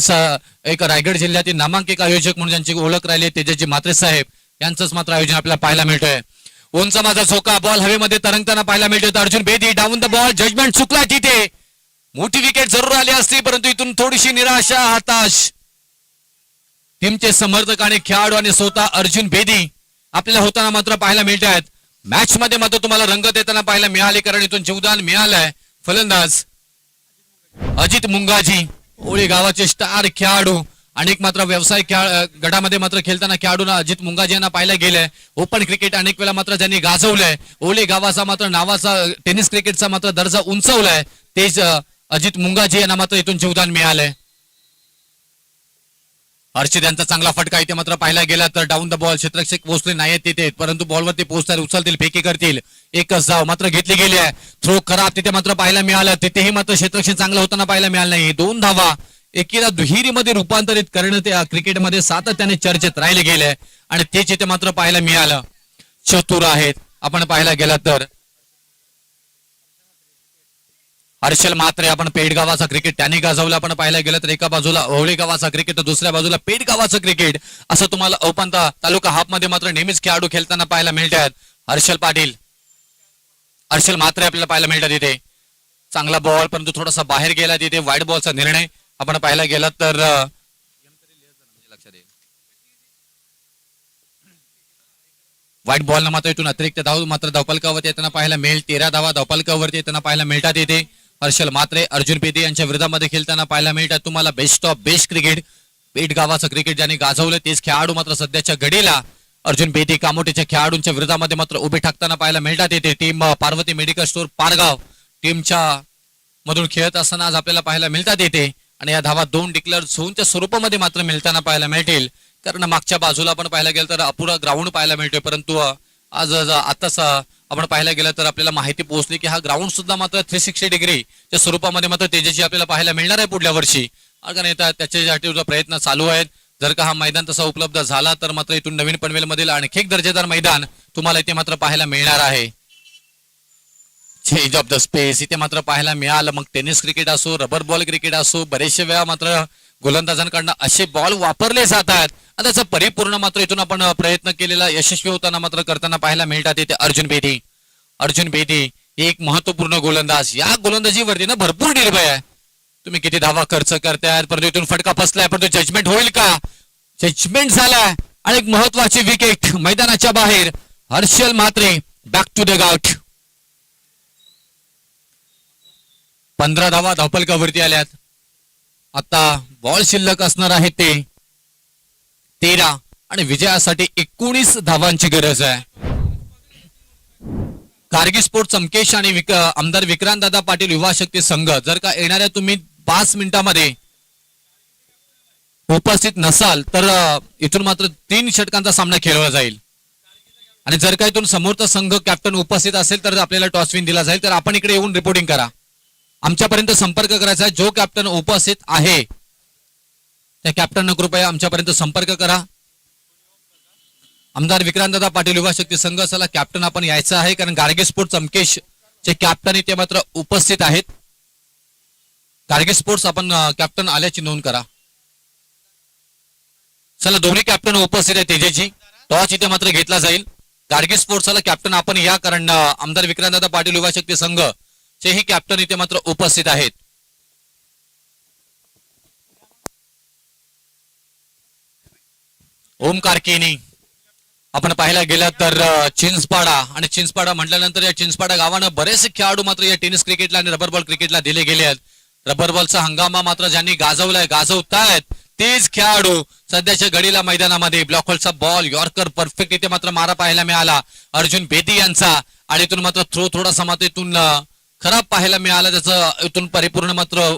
एक रायगड जिल्ह्यातील नामांकित आयोजक म्हणून ज्यांची ओळख राहिली तेजस्वी म्हात्रे साहेब यांचंच मात्र आयोजन आपल्याला पाहायला मिळतंय. उंच माझा झोका बॉल हवेमध्ये तरंगताना पाहायला मिळतोय. Arjun Bedi down the ball, judgement चुकला तिथे. मोठी विकेट जरूर आली असती परंतु इथून थोडीशी निराशा, हताश टीमचे समर्थक आणि खेळाडू आणि स्वतः अर्जुन बेदी आपल्याला होताना मात्र पाहायला मिळत आहेत. मॅच मध्ये मात्र तुम्हाला रंगत येताना पाहायला मिळाली कारण इथून जीवदान मिळालंय. फलंदाज अजित मुंगाजी ओळी गावाचे स्टार खेळाडू अनेक मात्र व्यावसायिक गटामध्ये मात्र खेळताना खेळाडूंना अजित मुंगाजी यांना पाहायला गेलंय. ओपन क्रिकेट अनेक वेळा मात्र ज्यांनी गाजवलंय, ओले गावाचा मात्र नावाचा टेनिस क्रिकेटचा मात्र दर्जा उंचवलाय तेच अजित मुंगाजी यांना मात्र इथून जीवदान मिळालंय. हर्षित यांचा चांगला फटका इथे मात्र पाहायला गेला तर डाऊन द बॉल क्षेत्ररक्षक पोहोचले नाहीत तिथे परंतु बॉलवरती पोहोचतात, उचलतील, फेकी करतील. एकच धाव मात्र घेतली गेली आहे. थ्रो खराब तिथे मात्र पाहायला मिळालं, तिथेही मात्र क्षेत्ररक्षण चांगलं होताना पाहायला मिळालं नाही. 2 धावा एकीला दुहेरीमध्ये रूपांतरित करणं ते क्रिकेटमध्ये सातत्याने चर्चेत राहिले गेले आणि तेच इथे मात्र पाहायला मिळालं. चतुर आहेत आपण पाहायला गेला तर हर्षल म्हात्रे. आपण पेडगावाचा क्रिकेट त्यांनी गाजवलं आपण पाहायला गेलं तर एका बाजूला ओवळे गावाचा क्रिकेट तर दुसऱ्या बाजूला पेडगावाचं क्रिकेट असं तुम्हाला ओपन तालुका हाफ मध्ये मात्र नेहमीच खेळाडू खेळताना पाहायला मिळतात. हर्षल पाटील, हर्षल म्हात्रे आपल्याला पाहायला मिळतात तिथे. चांगला बॉल परंतु थोडासा बाहेर गेला तिथे. वाईट बॉलचा निर्णय आपण पाहायला गेला तर लक्षात येईल. वाईट बॉल न मात्र इथून अतिरिक्त धाव मात्र धावफलकावरती येताना पाहायला मिळेल. 13 धावा धावफलकावरती येताना पाहायला मिळतात इथे. हर्षल म्हात्रे, अर्जुन बेदी यांच्या विरोधामध्ये खेळताना पाहायला मिळतात तुम्हाला. बेस्ट ऑफ बेस्ट क्रिकेट पेट गावाचं क्रिकेट ज्यांनी गाजवलं तेच खेळाडू मात्र सध्याच्या घडीला अर्जुन बेदी कामोटीच्या खेळाडूंच्या विरोधामध्ये मात्र उभे ठाकताना पाहायला मिळतात येते. Team Parvati medical store Pargaon टीमच्या मधून खेळत असताना आज आपल्याला पाहायला मिळतात येते आणि या धावा 2 डिक्लेअर झोनच्या स्वरूपामध्ये मात्र मिळताना पाहायला मिळतील कारण मागच्या बाजूला आपण पाहायला गेलं तर अपुरा ग्राउंड पाहायला मिळतोय परंतु आज आताच आपण पाहायला गेलं तर आपल्याला माहिती पोहोचली की हा ग्राउंड सुद्धा मात्र 360 डिग्रीच्या स्वरूपामध्ये मात्र तेजस्वी आपल्याला पाहायला मिळणार आहे पुढल्या वर्षी. कारण त्याच्यासाठी प्रयत्न चालू आहेत. जर का हा मैदान तसा उपलब्ध झाला तर मात्र इथून नवीन पनवेल मधील आणखी एक दर्जेदार मैदान तुम्हाला इथे मात्र पाहायला मिळणार आहे. चेंज ऑफ द स्पेस इथे मात्र पाहायला मिळालं. मग टेनिस क्रिकेट असो, रबर बॉल क्रिकेट असो, बरेचशे वेळा मात्र गोलंदाजांकडनं असे बॉल वापरले जातात आणि त्याचा परिपूर्ण मात्र इथून आपण प्रयत्न केलेला यशस्वी होताना मात्र करताना पाहायला मिळतात इथे अर्जुन बेदी. अर्जुन बेदी एक महत्वपूर्ण गोलंदाज. या गोलंदाजीवरती ना भरपूर निर्भय आहे. तुम्ही किती धावा खर्च करताय परंतु इथून फटका फसलाय परंतु जजमेंट होईल का? जजमेंट झालाय आणि एक महत्वाची विकेट मैदानाच्या बाहेर. Harshal Mhatre back to the dugout. 15 धावा धावफलकावरती आल्यात. आता बॉल शिल्लक असणार आहे ते 13 आणि विजयासाठी 19 धावांची गरज आहे. कारगिल स्पोर्ट चमकेश आणि आमदार विक्रांत दादा पाटील युवा शक्ती संघ जर का येणाऱ्या तुम्ही 5 मिनिटांमध्ये उपस्थित नसाल तर इथून मात्र 3 षटकांचा सामना खेळवला जाईल आणि जर का इथून समोरचा संघ कॅप्टन उपस्थित असेल तर आपल्याला टॉस विन दिला जाईल. तर आपण इकडे येऊन रिपोर्टिंग करा. आमच्यापर्यंत संपर्क करायचा आहे. जो कॅप्टन उपस्थित आहे त्या कॅप्टननं कृपया आमच्यापर्यंत संपर्क करा. आमदार विक्रांतदादा पाटील युवा शक्ती संघ असाला कॅप्टन आपण यायचं आहे कारण गाडगे स्पोर्ट्स चमकेश चे कॅप्टन इथे मात्र उपस्थित आहेत. गाडगे स्पोर्ट्स आपण कॅप्टन आल्याची नोंद करा. चला दोन्ही कॅप्टन उपस्थित आहे. तेजेची टॉस इथे मात्र घेतला जाईल. गाडगे स्पोर्ट्सला कॅप्टन आपण या कारण आमदार विक्रांतदादा पाटील युवा शक्ती संघ चे ही कॅप्टन इथे मात्र उपस्थित आहेत. ओमकार केनी आपण पाहायला गेलं तर चिंचपाडा आणि चिंचपाडा म्हटल्यानंतर या चिंचपाडा गावानं बरेचसे खेळाडू मात्र या टेनिस क्रिकेटला आणि रबर बॉल क्रिकेटला दिले गेले आहेत. रबर बॉलचा हंगामा मात्र ज्यांनी गाजवलाय गाजवतायत तेच खेळाडू सध्याच्या घडीला मैदानामध्ये. ब्लॉक होलचा बॉल यॉर्कर परफेक्ट इथे मात्र मारा पाहायला मिळाला अर्जुन बेदी यांचा आणि इथून मात्र थ्रो थोडासा मात्र इथून खराब पाहायला मिळाला. त्याचं इथून परिपूर्ण मात्र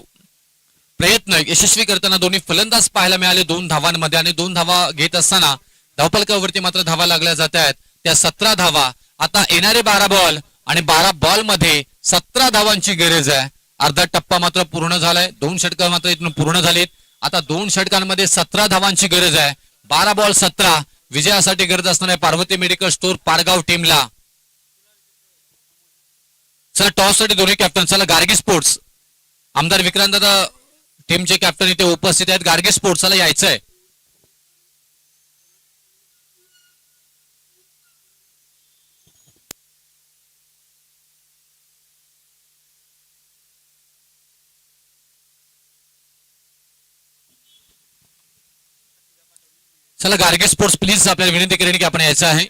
प्रयत्न यशस्वी करताना दोन्ही फलंदाज पाहायला मिळाले 2 धावांमध्ये आणि 2 धावा घेत असताना धावफलकावरती मात्र धावा लागल्या जात आहेत त्या 17 धावा. आता येणारे 12 बॉल आणि 12 बॉल मध्ये 17 धावांची गरज आहे. अर्धा टप्पा मात्र पूर्ण झालाय. 2 षटक मात्र इथून पूर्ण झालीत. आता 2 षटकांमध्ये 17 धावांची गरज आहे. 12 बॉल 17 विजयासाठी गरज असणार आहे पार्वती मेडिकल स्टोअर पारगाव टीमला. चला टॉस साठी दोन्ही कॅप्टन. चला गार्गी स्पोर्ट्स आमदार विक्रांत दादा टीमचे कॅप्टन इथे उपस्थित आहेत. गार्गे स्पोर्ट्सला यायचंय. चला गार्गे स्पोर्ट्स प्लीज आपल्याला विनंती करेन की आपण यायचं आहे.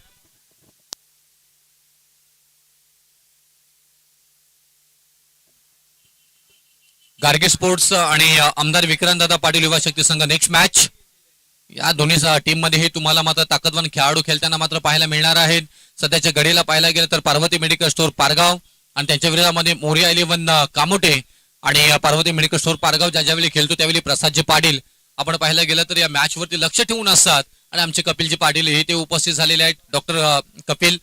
गार्गे स्पोर्ट्स आणि आमदार विक्रांत दादा पाटील युवा शक्ती संघ नेक्स्ट मॅच. या दोन्ही टीम मध्ये हे तुम्हाला मात्र ताकदवान खेळाडू खेळताना मात्र पाहायला मिळणार आहेत. सध्याच्या घडीला पाहायला गेलं तर पार्वती मेडिकल स्टोअर पारगाव आणि त्यांच्या विरोधामध्ये मोरिया 11 कामोटे आणि पार्वती मेडिकल स्टोअर पारगाव ज्यावेळी खेळतो त्यावेळी प्रसादजी पाटील आपण पाहायला गेलं तर या मॅच वरती लक्ष ठेवून असतात. आणि आमचे कपिलजी पाटील हे ते उपस्थित झालेले आहेत. डॉक्टर कपिल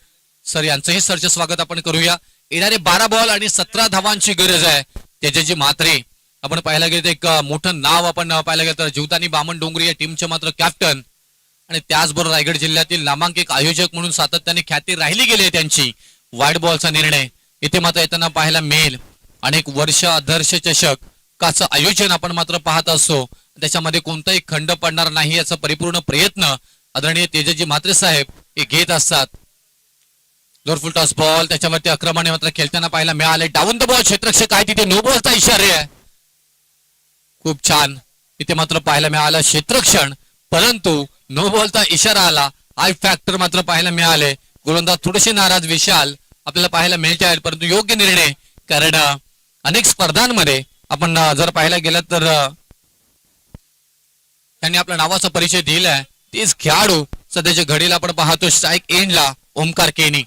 सर यांचंही सरचे स्वागत आपण करूया. येणारे 12 बॉल आणि 17 धावांची गरज आहे. तेजस्वी म्हात्रे आपण पाहायला गेलं तर एक मोठं नाव आपण पाहायला गेलं तर जीवदानी बामण डोंगरी या टीमचे मात्र कॅप्टन आणि त्याचबरोबर रायगड जिल्ह्यातील नामांकित आयोजक म्हणून सातत्याने ख्याती राहिली गेली आहे त्यांची. वाईट बॉलचा निर्णय इथे मात्र येताना पाहायला मिळेल. अनेक वर्ष आदर्श चषकाचं आयोजन आपण मात्र पाहत असतो. त्याच्यामध्ये कोणताही खंड पडणार नाही याचा परिपूर्ण प्रयत्न आदरणीय तेजस्वी म्हात्रे साहेब हे घेत असतात. जोरफुल टॉस बॉल त्याच्यावरती आक्रमण मात्र खेळताना पाहायला मिळाले. डाऊन द बॉल क्षेत्ररक्षक आहे तिथे नो बॉलचा इशारा आहे. खूप छान इथे मात्र पाहायला मिळालं क्षेत्ररक्षण परंतु नो बॉलचा इशारा आला. हाय फॅक्टर मात्र पाहायला मिळाले. गोलंदाज थोडेसे नाराज विशाल आपल्याला पाहायला मिळते आहेत परंतु योग्य निर्णय. कारण अनेक स्पर्धांमध्ये आपण जर पाहायला गेलं तर त्यांनी आपल्या नावाचा परिचय दिलाय. तेच खेळाडू सध्याच्या घडीला आपण पाहतो स्ट्राईक एंडला ओमकार केनी.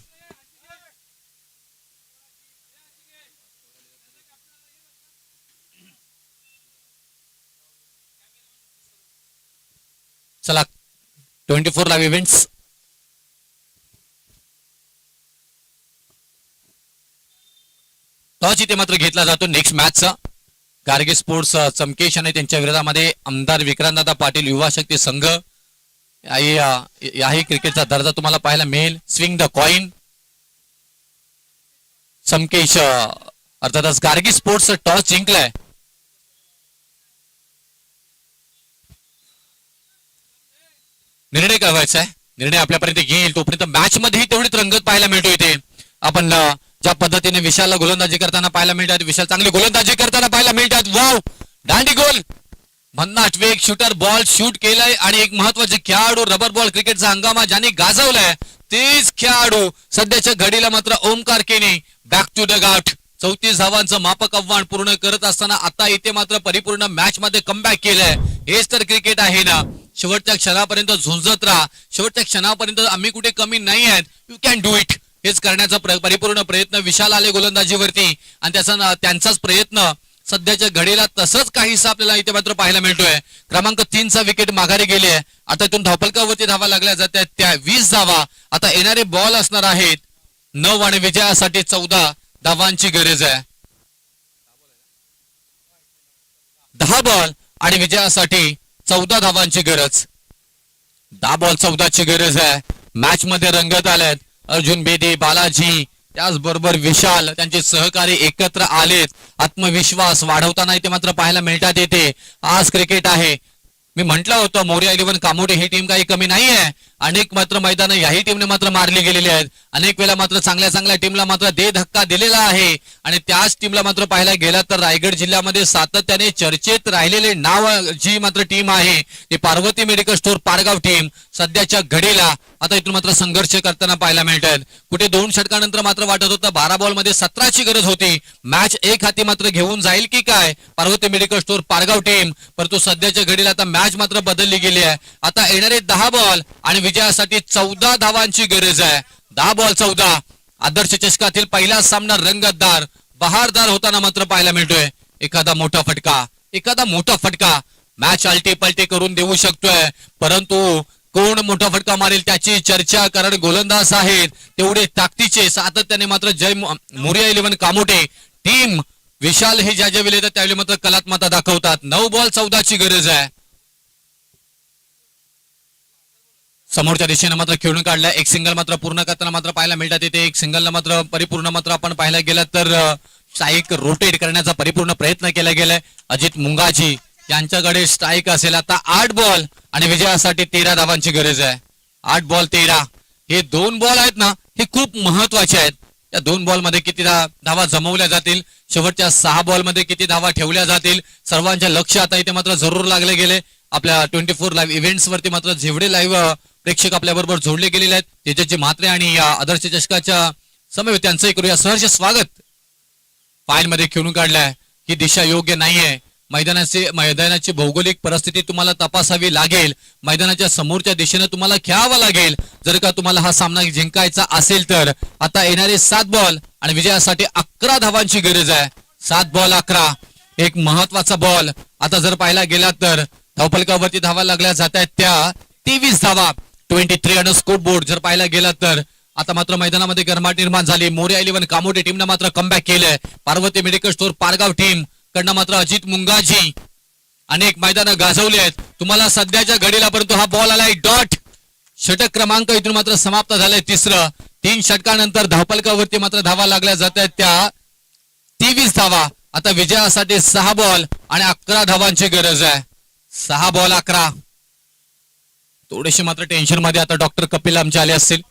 चला 24 लाईव्ह इव्हेंट्स टॉस इथे मात्र घेतला जातो नेक्स्ट मॅचचा. गार्गे स्पोर्ट्स चमकेश आणि त्यांच्या विरोधामध्ये आमदार विक्रांतदादा पाटील युवा शक्ती संघ. याही क्रिकेटचा दर्जा तुम्हाला पाहायला मिळेल. स्विंग द कॉइन चमकेश अर्थातच गार्गे स्पोर्ट्स टॉस जिंकलाय. निर्णय कळवायचा आहे. निर्णय आपल्यापर्यंत येईल तोपर्यंत मॅच मध्येही तेवढीच रंगत पाहायला मिळतो. इथे आपण ज्या पद्धतीने विशालला गोलंदाजी करताना पाहायला मिळतात. विशाल चांगली गोलंदाजी करताना पाहायला मिळतात. वाव दांडी गोल भन्नाट वेग शूटर बॉल शूट केलाय आणि एक महत्वाचे खेळाडू रबर बॉल क्रिकेटचा हंगामा ज्याने गाजवलाय तेच खेळाडू सध्याच्या घडीला मात्र ओमकार केनी बॅक टू द गाठ. 34 धावांचं मापक आव्हान पूर्ण करत असताना आता इथे मात्र परिपूर्ण मॅच मध्ये कमबॅक केलंय. हेच तर क्रिकेट आहे ना. शेवटच्या क्षणापर्यंत झुंजत राहा. शेवटच्या क्षणापर्यंत आम्ही कुठे कमी नाही आहेत. You can do it. हेच करण्याचा परिपूर्ण प्रयत्न विशाल आले गोलंदाजीवरती आणि त्यांचाच प्रयत्न सध्याच्या घडीला तसंच काहीसा आपल्याला इथे मात्र पाहायला मिळतोय. क्रमांक 3चा विकेट माघारी गेली आहे. आता इथून धावफलकावरती धावा लागल्या जातात त्या 20 धावा. आता येणारे बॉल असणार आहेत 9 आणि विजयासाठी 14 धावांची गरज आहे. 10 बॉल आणि विजयासाठी 14 धावांची गरज. 10 बॉल 14ची गरज आहे. मॅच मध्ये रंगत आल्यात. अर्जुन बेदे बालाजी त्याचबरोबर विशाल त्यांचे सहकारी एकत्र आलेत. आत्मविश्वास वाढवताना इथे मात्र पाहायला मिळतात. येते आज क्रिकेट आहे. मी म्हटलं होतं मोरिया 11 कामोटे ही टीम काही कमी नाही आहे. अनेक मात्र मैदान याही टीमने मात्र मारली गेलेली आहेत. अनेक वेळा मात्र चांगल्या टीमला मात्र दे धक्का दिलेला आहे आणि त्याच टीमला मात्र पाहायला गेला तर रायगड जिल्ह्यामध्ये सातत्याने चर्चेत राहिलेले नाव जी मात्र टीम आहे ती Parvati medical store Pargaon team सध्याच्या घडीला आता इथून मात्र संघर्ष करताना पाहायला मिळतात. कुठे 2 षटकानंतर मात्र वाटत होतं 12 बॉल मध्ये 17ची गरज होती. मॅच एक हाती मात्र घेऊन जाईल की काय Parvati medical store Pargaon team. परंतु सध्याच्या घडीला आता मॅच मात्र बदलली गेली आहे. आता येणारे 10 बॉल आणि विजयासाठी 14 धावांची गरज आहे. 10 बॉल 14. आदर्श चषकातील पहिला सामना रंगतदार बहारदार होताना मात्र पाहायला मिळतोय. एखादा मोठा फटका एखादा मोठा फटका मॅच आलटी पलटी करून देऊ शकतोय, परंतु कोण मोठा फटका मारेल त्याची चर्चा, कारण गोलंदाज आहेत तेवढे ताकदीचे. सातत्याने मात्र जय मोरिया 11 कामोटे टीम विशाल हे ज्या ज्या वेळी येतात त्यावेळी मात्र कलात्मकता दाखवतात. 9 बॉल 14 ची गरज आहे. समोरच्या दिशेने मात्र खेळून काढलाय. एक सिंगल मात्र पूर्ण करताना मात्र पाहायला मिळतात. इथे एक सिंगलला मात्र परिपूर्ण मात्र आपण पाहायला गेला तर स्ट्राईक रोटेट करण्याचा परिपूर्ण प्रयत्न केला गेलाय. अजित मुंगाजी यांच्याकडे स्ट्राईक असेल. आता 8 बॉल आणि विजयासाठी 13 धावांची गरज आहे. 8 बॉल 13 हे 2 बॉल आहेत ना, हे खूप महत्वाचे आहेत. या 2 बॉल मध्ये किती धावा जमवल्या जातील, शेवटच्या 6 बॉल मध्ये किती धावा ठेवल्या जातील, सर्वांच्या लक्ष आता इथे मात्र जरूर लागले गेले. आपल्या 24 लाईव्ह इव्हेंट्स वरती मात्र जेवढे लाईव्ह प्रेक्षक आपल्या बरोबर जोडले गेलेले आहेत, तेजस्जी म्हात्रे आणि या आदर्श चषकाच्या समवेत त्यांचंही करूया सहर्ष स्वागत. फाईल मध्ये खेळून काढलाय. ही दिशा योग्य नाहीये. मैदानाची भौगोलिक परिस्थिती तुम्हाला तपासावी लागेल. मैदानाच्या समोरच्या दिशेने तुम्हाला खेळावं लागेल जर का तुम्हाला हा सामना जिंकायचा असेल तर. आता येणारे 7 बॉल आणि विजयासाठी 11 धावांची गरज आहे. 7 बॉल 11 एक महत्वाचा बॉल. आता जर पाहायला गेला तर धावफलकावरती धावा लागल्या जात आहेत त्या 23 धावा 23 ऑन स्कोर बोर्ड. जर पाहायला गेला तर आता मात्र मैदानामध्ये गरमाट निर्माण झाली. मोरिया 11 कामोटे टीमनं मात्र कमबॅक केलंय. Parvati medical store Pargaon team कडनं मात्र अजित मुंगाजी अनेक मैदानं गाजवली आहेत. तुम्हाला सध्याच्या घडीला परंतु हा बॉल आलाय डॉट. षटक क्रमांक इथून मात्र समाप्त झालंय. तिसरं 3 षटकानंतर धावफलकावरती मात्र धावा लागल्या जात आहेत त्या 23 धावा. आता विजयासाठी 6 बॉल आणि 11 धावांची गरज आहे. 6 बॉल 11. थोडेसे मात्र टेन्शन मध्ये आता डॉक्टर कपिल आमचे आले असतील.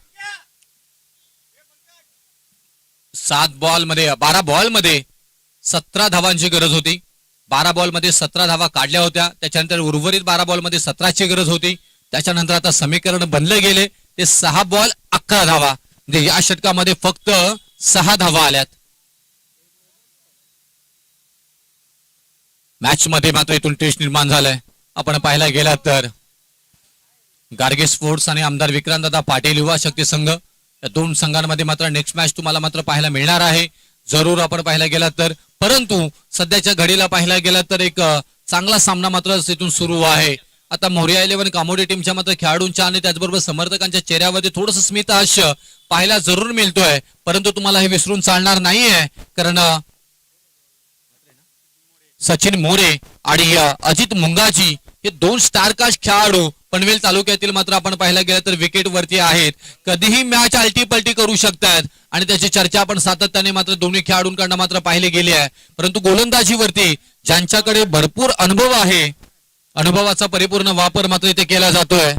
7 बॉल मध्ये 12 बॉल मध्ये 17 धावांची गरज होती. 12 बॉल मध्ये 17 धावा काढल्या होत्या. त्याच्यानंतर उर्वरित 12 बॉल मध्ये 17ची गरज होती. त्याच्यानंतर आता समीकरण बनले गेले ते 6 बॉल 11 धावा. म्हणजे या षटकामध्ये फक्त 6 धावा आल्यात. मॅच मध्ये मात्र इथून टेस्ट निर्माण झालाय. आपण पाहायला गेला तर गार्गे स्पोर्ट्स आणि आमदार विक्रांतदादा पाटील युवा शक्ती संघ या 2 संघांमध्ये मात्र नेक्स्ट मॅच तुम्हाला मात्र पाहायला मिळणार आहे. जरूर आपण पाहायला गेला तर, परंतु सध्याच्या घडीला पाहायला गेला तर एक चांगला सामना मात्र तिथून सुरू आहे. आता मोरिया 11 कामोडी टीमच्या मात्र खेळाडूंच्या आणि त्याचबरोबर समर्थकांच्या चेहऱ्यावरती थोडस स्मितहास्य पाहायला जरूर मिळतोय. परंतु तुम्हाला हे विसरून चालणार नाहीये, कारण सचिन मोरे आणि अजित मुंगाजी हे 2 स्टारकास्ट खेळाडू पनवेल तालुक्यातील मात्र आपण पाहायला गेलं तर विकेट वरती आहेत. कधीही मॅच आलटी पलटी करू शकतात आणि त्याची चर्चा आपण सातत्याने मात्र दोन्ही खेळाडूंकडनं मात्र पाहिले गेली आहे. परंतु गोलंदाजीवरती ज्यांच्याकडे भरपूर अनुभव आहे, अनुभवाचा परिपूर्ण वापर मात्र इथे केला जातोय.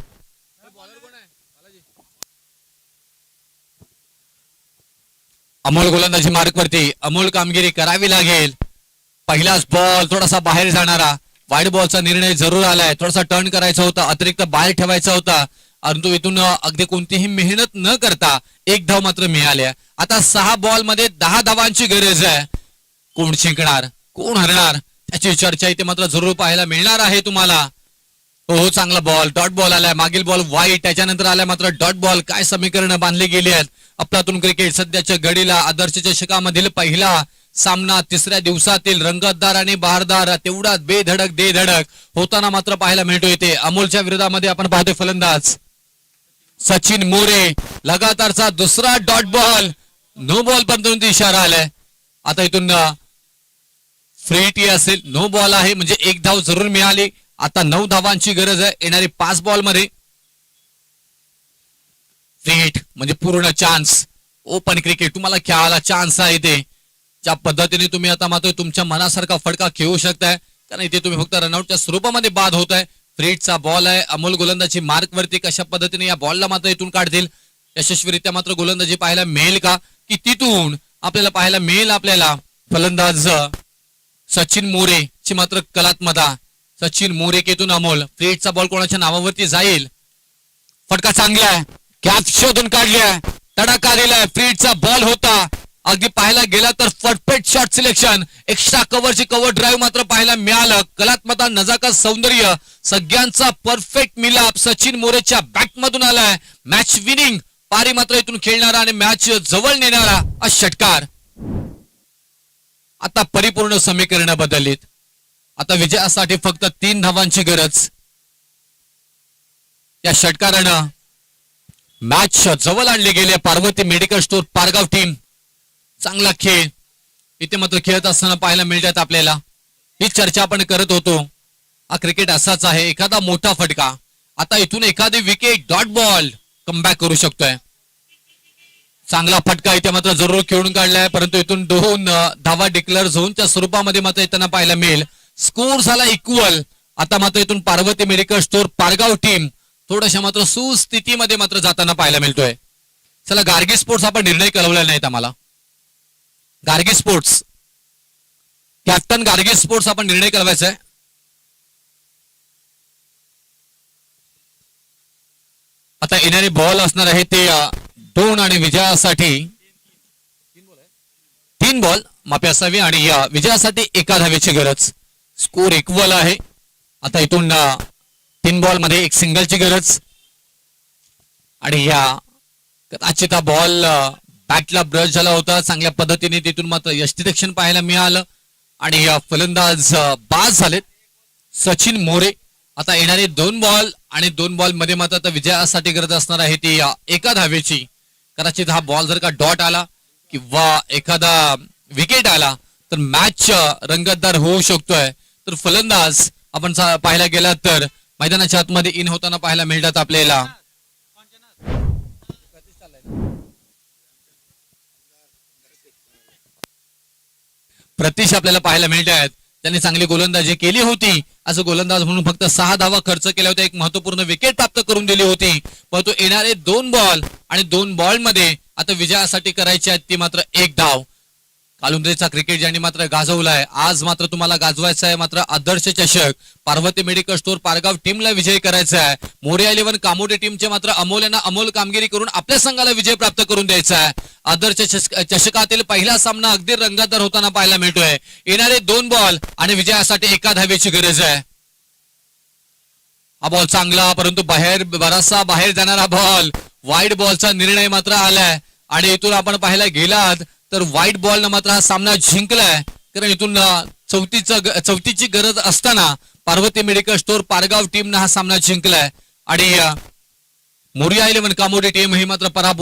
अमोल गोलंदाजी मार्कवरती अमोल कामगिरी करावी लागेल. पहिलाच बॉल थोडासा बाहेर जाणारा, वाईड बॉलचा निर्णय जरूर आलाय. थोडासा टर्न करायचा होता, अतिरिक्त बाहेर ठेवायचा होता, परंतु इथून अगदी कोणतीही मेहनत न करता 1 धाव मात्र मिळाल्या. आता 6 बॉल मध्ये 10 धावांची गरज आहे. कोण जिंकणार कोण हरणार त्याची चर्चा इथे मात्र जरूर पाहायला मिळणार आहे तुम्हाला. हो चांगला बॉल, डॉट बॉल आलाय. मागील बॉल वाईट, त्याच्यानंतर आलाय मात्र डॉट बॉल. काय समीकरण बांधली गेली आहेत. अफलातून क्रिकेट सध्याच्या घडीला आदर्श चषकामधील पहिला सामना 3ऱ्या दिवसातील रंगतदार आणि बहारदार तेवढा बेधडक देधडक होताना मात्र पाहायला मिळतो. इथे अमोलच्या विरोधामध्ये आपण पाहतोय फलंदाज सचिन मोरे. लगातारचा दुसरा डॉट बॉल, नो बॉल पर्यंत इशारा आलाय. आता इथून फ्री टी असेल, नो बॉल आहे म्हणजे 1 धाव जरूर मिळाली. आता 9 धावांची गरज आहे. येणारे 5 बॉल मध्ये फ्री हिट म्हणजे पूर्ण चान्स. ओपन क्रिकेट तुम्हाला खेळायला चान्स आहे इथे. ज्या पद्धतीने तुम्ही आता मात्र तुमच्या मनासारखा फटका खेळू शकताय, कारण इथे तुम्ही फक्त रनआउटच्या स्वरूपामध्ये बाद होत आहे. फ्रीटचा बॉल आहे. अमोल गोलंदाजी मार्क वरती कशा पद्धतीने या बॉलला मात्र इथून काढतील, यशस्वीरित्या मात्र गोलंदाजी पाहायला मिळेल का, की तिथून आपल्याला पाहायला मिळेल आपल्याला फलंदाज सचिन मोरे ची मात्र कलात्मकता. सचिन मोरे केतून अमोल. फ्रीटचा बॉल कोणाच्या नावावरती जाईल. फटका चांगला आहे, कॅच शोधून काढली आहे, तडाखा दिलाय. फ्रीटचा बॉल होता. अगदी पाहायला गेला तर परफेक्ट शॉट सिलेक्शन, एक्स्ट्रा कव्हरची कव्हर ड्राईव्ह मात्र पाहायला मिळालं. कलात्मकता, नजाकत, सौंदर्य सगळ्यांचा परफेक्ट मिलाप सचिन मोरेच्या बॅट मधून आलाय. मॅच विनिंग पारी मात्र इथून खेळणारा आणि मॅच जवळ नेणारा हा षटकार. आता परिपूर्ण समीकरण बदललीत. आता विजयासाठी फक्त 3 धावांची गरज. या षटकारानं मॅच जवळ आणली गेली. Parvati medical store Pargaon team चांगला खेळ इथे मात्र खेळत असताना पाहायला मिळतात आपल्याला. ही चर्चा आपण करत होतो. हा क्रिकेट असाच आहे, एखादा मोठा फटका, आता इथून एखादी विकेट डॉट बॉल कमबॅक करू शकतोय. चांगला फटका इथे मात्र जरूर खेळून काढलाय, परंतु इथून 2 धावा डिक्लेअर झोनच्या स्वरूपामध्ये मात्र येताना पाहायला मिळेल. स्कोर झाला इक्वल. आता मात्र इथून Parvati medical store Pargaon team थोड्याशा मात्र सुस्थितीमध्ये मात्र जाताना पाहायला मिळतोय. चला, गार्गी स्पोर्ट्स आपण निर्णय कळवलेला नाहीत आम्हाला. Gargi sports captain Gargi sports आपण निर्णय कळवायचा आहे. आता येणारे बॉल असणार आहे ते 2 आणि विजयासाठी 3 बॉल माफी असावी आणि या विजयासाठी 1 धावेची गरज. स्कोर इक्वल आहे. आता इथून 3 बॉल मध्ये 1 सिंगलची गरज आणि या कदाचित हा बॉल बॅटला ब्रश झाला होता. चांगल्या पद्धतीने तिथून मात्र यष्टिरक्षण पाहायला मिळालं आणि फलंदाज बाद झालेत सचिन मोरे. आता येणारे 2 बॉल आणि 2 बॉल मध्ये मात्र आता विजयासाठी गरज असणार आहे ती 1 धावेची. कदाचित हा बॉल जर का डॉट आला किंवा एखादा विकेट आला तर मॅच रंगतदार होऊ शकतोय. तर फलंदाज आपण पाहायला गेला तर मैदानाच्या आतमध्ये इन होताना पाहायला मिळतात आपल्याला. प्रतीश आपल्याला पाहायला मिळत आहेत. त्यांनी चांगली गोलंदाजी केली होती. असं गोलंदाज म्हणून फक्त 6 धावा खर्च केल्या होत्या. एक महत्वपूर्ण विकेट प्राप्त करून दिली होती. परंतु येणारे 2 बॉल आणि 2 बॉल मध्ये आता विजयासाठी करायची आहे ती मात्र 1 धाव. कालुंद्रेचा क्रिकेट ज्यांनी मात्र गाजवलाय, आज मात्र तुम्हाला गाजवायचा आहे मात्र आदर्श चषक. पार्वती मेडिकल स्टोअर पारगाव टीमला विजय करायचा आहे. मोरिया 11 कामोटे टीमचे मात्र अमोल अमोल कामगिरी करून आपल्या संघाला विजय प्राप्त करून द्यायचा आहे. आदर्श चषकातील पहिला सामना अगदी रंगतदार होताना पाहायला मिळतोय. येणारे 2 बॉल आणि विजयासाठी 1 धावेची गरज आहे. हा बॉल चांगला, परंतु बराचसा बाहेर जाणारा बॉल. वाईड बॉलचा निर्णय मात्र आलाय आणि इथून आपण पाहायला गेलात तर व्हाईट बॉल न मात्र हा सामना जिंकलाय. कारण इथून चौथीची गरज असताना पार्वती मेडिकल स्टोअर पारगाव टीमनं हा सामना जिंकलाय आणि मोरिया 11 कामोडी टीम ही मात्र पराभूत